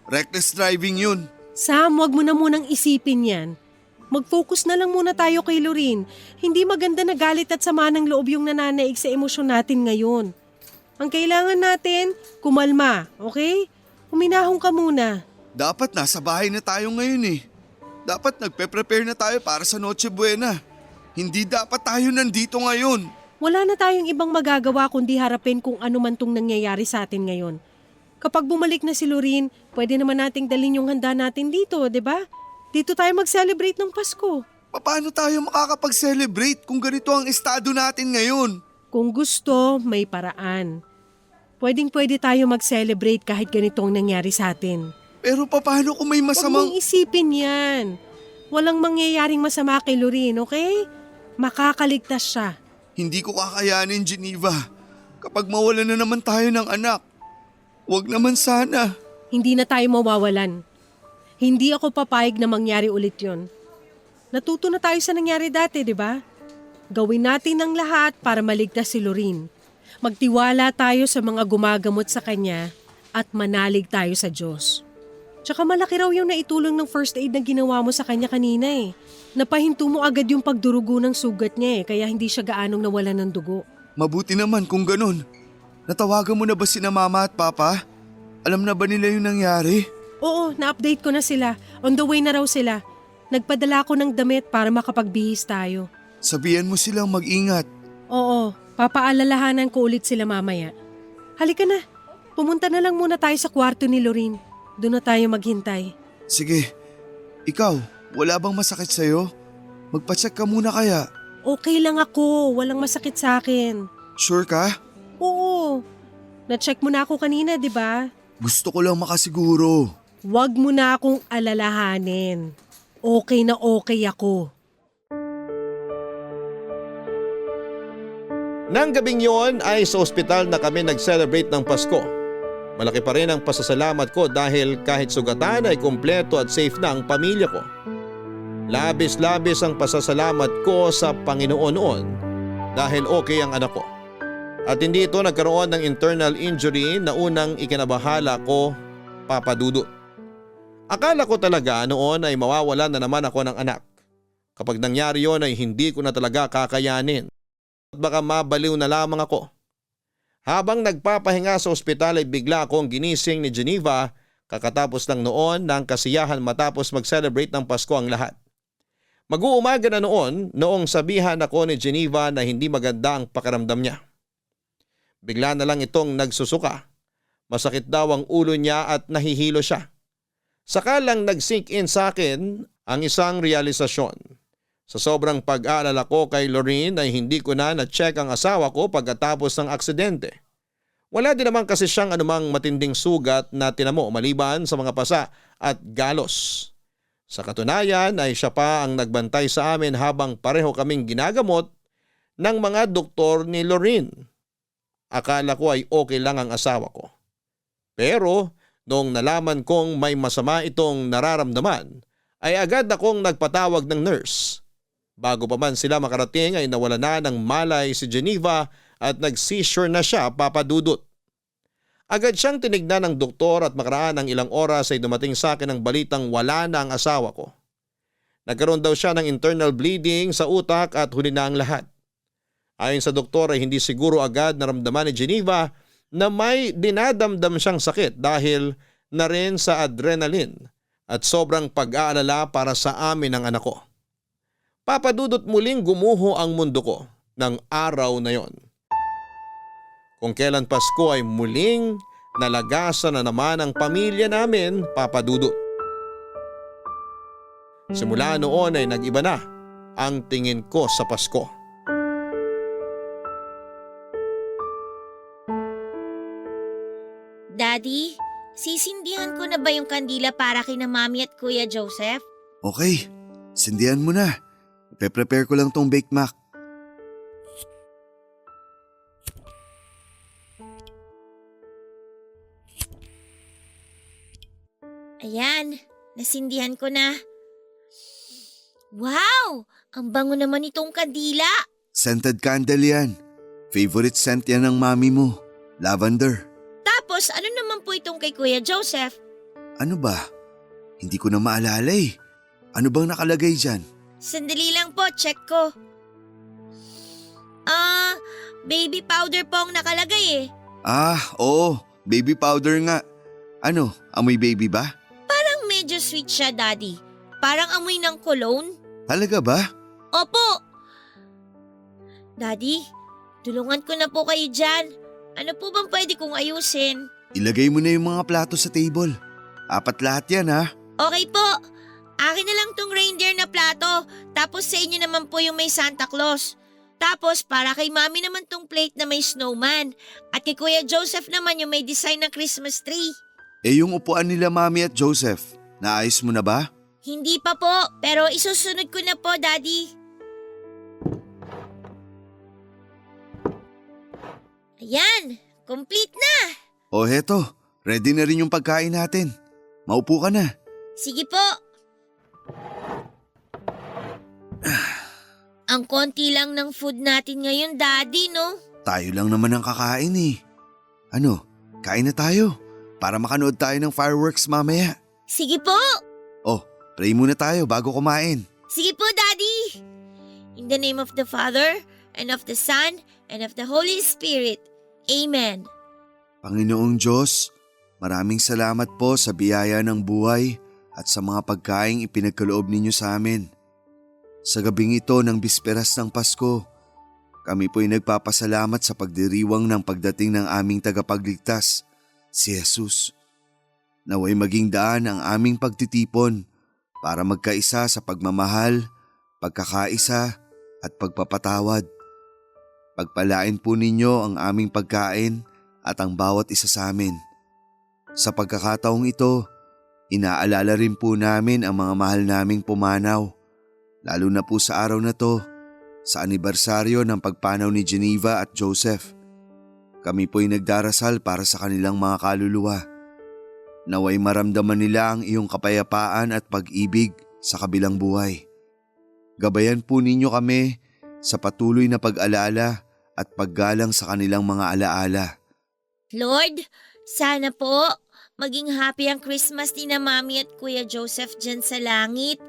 Reckless driving yun. Sam, wag mo na munang isipin yan. Mag-focus na lang muna tayo kay Lorene. Hindi maganda na galit at sama ng loob yung nananaig sa emosyon natin ngayon. Ang kailangan natin, kumalma, okay? Huminahon ka muna. Dapat nasa bahay na tayo ngayon eh. Dapat nagpe-prepare na tayo para sa Noche Buena. Hindi dapat tayo nandito ngayon. Wala na tayong ibang magagawa kundi harapin kung ano man tong nangyayari sa atin ngayon. Kapag bumalik na si Lorene, pwede naman nating dalhin yung handa natin dito, di ba? Dito tayo mag-celebrate ng Pasko. Paano tayo makakapag-celebrate kung ganito ang estado natin ngayon? Kung gusto, may paraan. Pwedeng-pwede tayo mag-celebrate kahit ganito ang nangyari sa atin. Pero paano kung may Huwag masamang... mong isipin yan. Walang mangyayaring masama kay Lorene, okay? Makakaligtas siya. Hindi ko kakayanin, Geneva. Kapag mawalan na naman tayo ng anak. Huwag naman sana. Hindi na tayo mawawalan. Hindi ako papayag na mangyari ulit yon. Natuto na tayo sa nangyari dati, di ba? Gawin natin ang lahat para maligtas si Lorene. Magtiwala tayo sa mga gumagamot sa kanya at manalig tayo sa Diyos. Tsaka malaki raw yung naitulong ng first aid na ginawa mo sa kanya kanina eh. Napahinto mo agad yung pagdurugo ng sugat niya eh, kaya hindi siya gaanong nawala ng dugo. Mabuti naman kung ganun. Natawagan mo na ba sina mama at papa? Alam na ba nila yung nangyari? Oo, na-update ko na sila. On the way na raw sila. Nagpadala ko ng damit para makapagbihis tayo. Sabihan mo silang mag-ingat. Oo, papaalalahanan ko ulit sila mamaya. Halika na, pumunta na lang muna tayo sa kwarto ni Lorene. Doon na tayo maghintay. Sige, ikaw, wala bang masakit sa'yo? Magpacheck ka muna kaya. Okay lang ako, walang masakit sa akin. Sure ka? Oo, na-check mo na ako kanina, di ba? Gusto ko lang makasiguro. Huwag mo na akong alalahanin. Okay na okay ako. Nang gabing yon ay sa ospital na kami nag-celebrate ng Pasko. Malaki pa rin ang pasasalamat ko dahil kahit sugatan ay kumpleto at safe na ang pamilya ko. Labis-labis ang pasasalamat ko sa Panginoon noon dahil okay ang anak ko. At hindi ito nagkaroon ng internal injury na unang ikinabahala ko, Papa Dudut. Akala ko talaga noon ay mawawalan na naman ako ng anak. Kapag nangyari yon ay hindi ko na talaga kakayanin. At baka mabaliw na lamang ako. Habang nagpapahinga sa ospital ay bigla akong ginising ni Geneva kakatapos lang noon ng kasiyahan matapos mag-celebrate ng Pasko ang lahat. Mag-uumaga na noong sabihan ako ni Geneva na hindi maganda ang pakiramdam niya. Bigla na lang itong nagsusuka. Masakit daw ang ulo niya at nahihilo siya. Saka lang nag-sink in sa akin ang isang realisasyon. Sa sobrang pag-aalala ko kay Lorene ay hindi ko na-check ang asawa ko pagkatapos ng aksidente. Wala din naman kasi siyang anumang matinding sugat na tinamo maliban sa mga pasa at galos. Sa katunayan ay siya pa ang nagbantay sa amin habang pareho kaming ginagamot ng mga doktor ni Lorene. Akala ko ay okay lang ang asawa ko. Pero noong nalaman kong may masama itong nararamdaman, ay agad akong nagpatawag ng nurse. Bago pa man sila makarating ay nawala na ng malay si Geneva at nag-seizure na siya, Papa Dudut. Agad siyang tinignan ng doktor at makaraan ng ilang oras ay dumating sa akin ang balitang wala na ang asawa ko. Nagkaroon daw siya ng internal bleeding sa utak at huli na ang lahat. Ayon sa doktor ay hindi siguro agad naramdaman ni Geneva na may dinadamdam siyang sakit dahil na rin sa adrenaline at sobrang pag-aalala para sa amin ng anak ko. Papa Dudut, muling gumuho ang mundo ko ng araw na yon. Kung kailan Pasko ay muling nalagasan na naman ang pamilya namin, Papa Dudut. Simula noon ay nag-iba na ang tingin ko sa Pasko. Daddy, sisindihan ko na ba yung kandila para kina Mami at Kuya Joseph? Okay, sindihan mo na. Ipe-prepare ko lang tong baked mac. Ayan, nasindihan ko na. Wow! Ang bango naman itong kandila. Scented candle yan. Favorite scent yan ng mami mo. Lavender. Tapos ano naman po itong kay Kuya Joseph? Ano ba? Hindi ko na maalala eh. Ano bang nakalagay dyan? Sandali lang po, check ko. Baby powder po ang nakalagay eh. Oo. Baby powder nga. Ano, amoy baby ba? Parang medyo sweet siya, Daddy. Parang amoy ng cologne. Talaga ba? Opo. Daddy, tulungan ko na po kayo dyan. Ano po bang pwede kong ayusin? Ilagay mo na yung mga plato sa table. 4 lahat yan ha. Okay po. Akin na lang tong reindeer na plato. Tapos sa inyo naman po yung may Santa Claus. Tapos para kay Mami naman tong plate na may snowman. At kay Kuya Joseph naman yung may design ng Christmas tree. Yung upuan nila Mami at Joseph, naayos mo na ba? Hindi pa po, pero isusunod ko na po, Daddy. Ayan, complete na. O heto, ready na rin yung pagkain natin. Maupo ka na. Sige po. Ang konti lang ng food natin ngayon, Daddy, no? Tayo lang naman ang kakain eh. Ano, kain na tayo. para makanood tayo ng fireworks mamaya. Sige po! Oh, pray muna tayo bago kumain. Sige po, Daddy! In the name of the Father, and of the Son, and of the Holy Spirit. Amen. Panginoong Diyos, maraming salamat po sa biyaya ng buhay at sa mga pagkaing ipinagkaloob ninyo sa amin. Sa gabing ito ng bisperas ng Pasko, kami po'y nagpapasalamat sa pagdiriwang ng pagdating ng aming tagapagligtas, si Jesus. Naway maging daan ang aming pagtitipon para magkaisa sa pagmamahal, pagkakaisa at pagpapatawad. Pagpalain po ninyo ang aming pagkain at ang bawat isa sa amin. Sa pagkakataong ito, inaalala rin po namin ang mga mahal naming pumanaw, lalo na po sa araw na to, sa anibersaryo ng pagpanaw ni Geneva at Joseph. Kami po'y nagdarasal para sa kanilang mga kaluluwa. Naway maramdaman nila ang iyong kapayapaan at pag-ibig sa kabilang buhay. Gabayan po ninyo kami sa patuloy na pag-alala at paggalang sa kanilang mga alaala. Lord, sana po maging happy ang Christmas ni na Mami at Kuya Joseph dyan sa langit.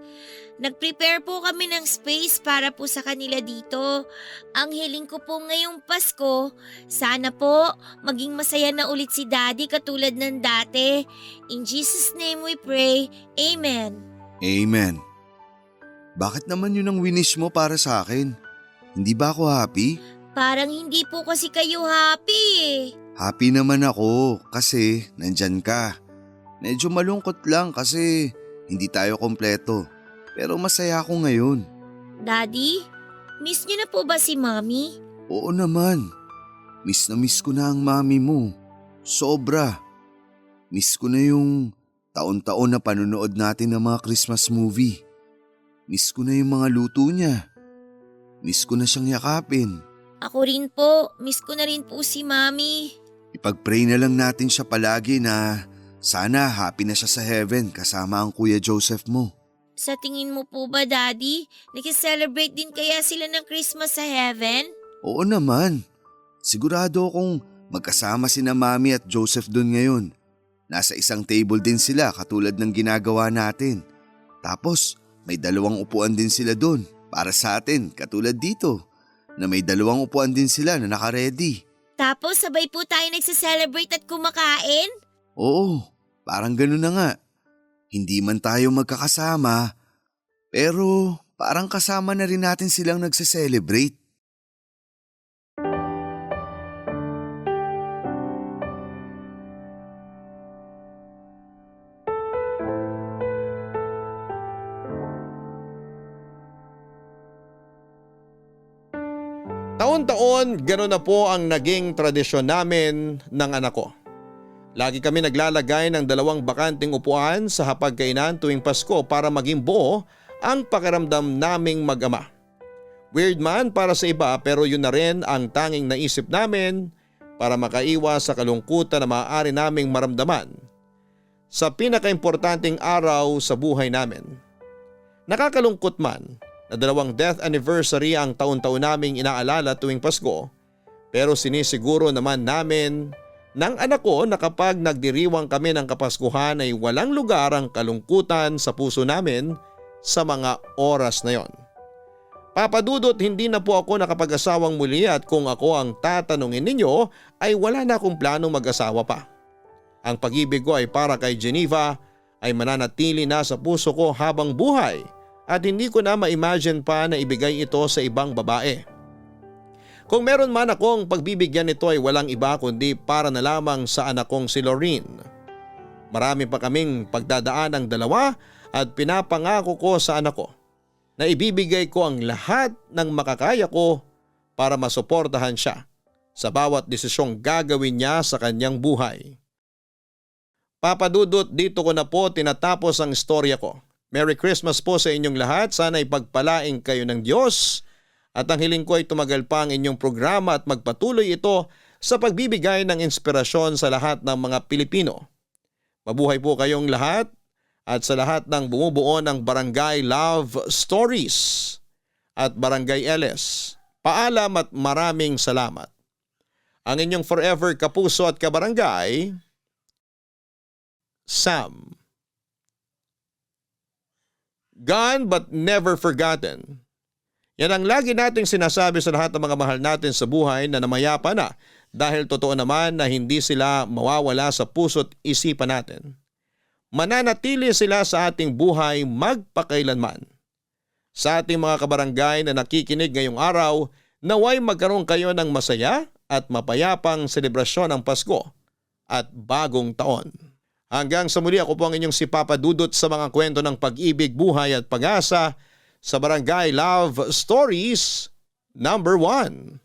Nag-prepare po kami ng space para po sa kanila dito. Ang hiling ko po ngayong Pasko, sana po maging masaya na ulit si Daddy katulad ng dati. In Jesus' name we pray, Amen. Amen. Bakit naman yun ang winish mo para sa akin? Hindi ba ako happy? Parang hindi po kasi kayo happy eh. Happy naman ako kasi nandyan ka. Medyo malungkot lang kasi hindi tayo kompleto. Pero masaya ako ngayon. Daddy, miss niyo na po ba si Mami? Oo naman. Miss na miss ko na ang mami mo. Sobra. Miss ko na yung taon-taon na panonood natin ng mga Christmas movie. Miss ko na yung mga luto niya. Miss ko na siyang yakapin. Ako rin po, miss ko na rin po si Mami. Ipag-pray na lang natin siya palagi na sana happy na siya sa heaven kasama ang Kuya Joseph mo. Sa tingin mo po ba, Daddy, nag-celebrate din kaya sila ng Christmas sa heaven? Oo naman. Sigurado akong magkasama sina Mami at Joseph doon ngayon. Nasa isang table din sila katulad ng ginagawa natin. Tapos may 2 upuan din sila doon para sa atin katulad dito na may 2 upuan din sila na naka-ready. Tapos sabay po tayo nagse-celebrate at kumakain? Oo, parang gano'n na nga. Hindi man tayo magkakasama, pero parang kasama na rin natin silang nagse-celebrate. Taon-taon, gano'n na po ang naging tradisyon namin ng anak ko. Lagi kami naglalagay ng 2 bakanting upuan sa hapagkainan tuwing Pasko para maging buo ang pakiramdam naming mag-ama. Weird man para sa iba pero yun na rin ang tanging naisip namin para makaiwas sa kalungkutan na maaari naming maramdaman sa pinakaimportanteng araw sa buhay namin. Nakakalungkot man na 2 death anniversary ang taon-taon naming inaalala tuwing Pasko pero sinisiguro naman namin ng anak ko na kapag nagdiriwang kami ng Kapaskuhan ay walang lugar ang kalungkutan sa puso namin sa mga oras na yon. Papadudot, hindi na po ako nakapag-asawang muli at kung ako ang tatanungin ninyo ay wala na akong planong mag-asawa pa. Ang pag-ibig ko ay para kay Geneva ay mananatili na sa puso ko habang buhay at hindi ko na ma-imagine pa na ibigay ito sa ibang babae. Kung meron man akong pagbibigyan nito ay walang iba kundi para na lamang sa anak kong si Lorene. Marami pa kaming pagdadaan ng 2 at pinapangako ko sa anak ko na ibibigay ko ang lahat ng makakaya ko para masuportahan siya sa bawat desisyong gagawin niya sa kanyang buhay. Papadudot, dito ko na po tinatapos ang istorya ko. Merry Christmas po sa inyong lahat. Sana ipagpalain kayo ng Diyos. At ang hiling ko ay tumagal pa ang inyong programa at magpatuloy ito sa pagbibigay ng inspirasyon sa lahat ng mga Pilipino. Mabuhay po kayong lahat at sa lahat ng bumubuo ng Barangay Love Stories at Barangay LS. Paalam at maraming salamat. Ang inyong forever kapuso at kabarangay, Sam. Gone but never forgotten. Yan ang lagi nating sinasabi sa lahat ng mga mahal natin sa buhay na namayapa na dahil totoo naman na hindi sila mawawala sa puso't isipan natin. Mananatili sila sa ating buhay magpakailanman. Sa ating mga kabarangay na nakikinig ngayong araw, naway magkaroon kayo ng masaya at mapayapang selebrasyon ng Pasko at bagong taon. Hanggang sa muli, ako po ang inyong si Papa Dudut sa mga kwento ng pag-ibig, buhay at pag-asa sa Barangay Love Stories number 1.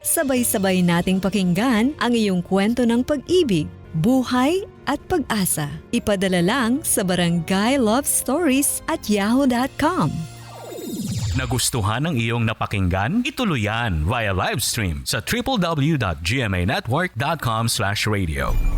Sabay-sabay nating pakinggan ang iyong kwento ng pag-ibig, buhay at pag-asa. Ipadala lang sa barangaylovestories@yahoo.com. Nagustuhan ng iyong napakinggan? Ituloy yan via live stream sa www.gmanetwork.com/radio.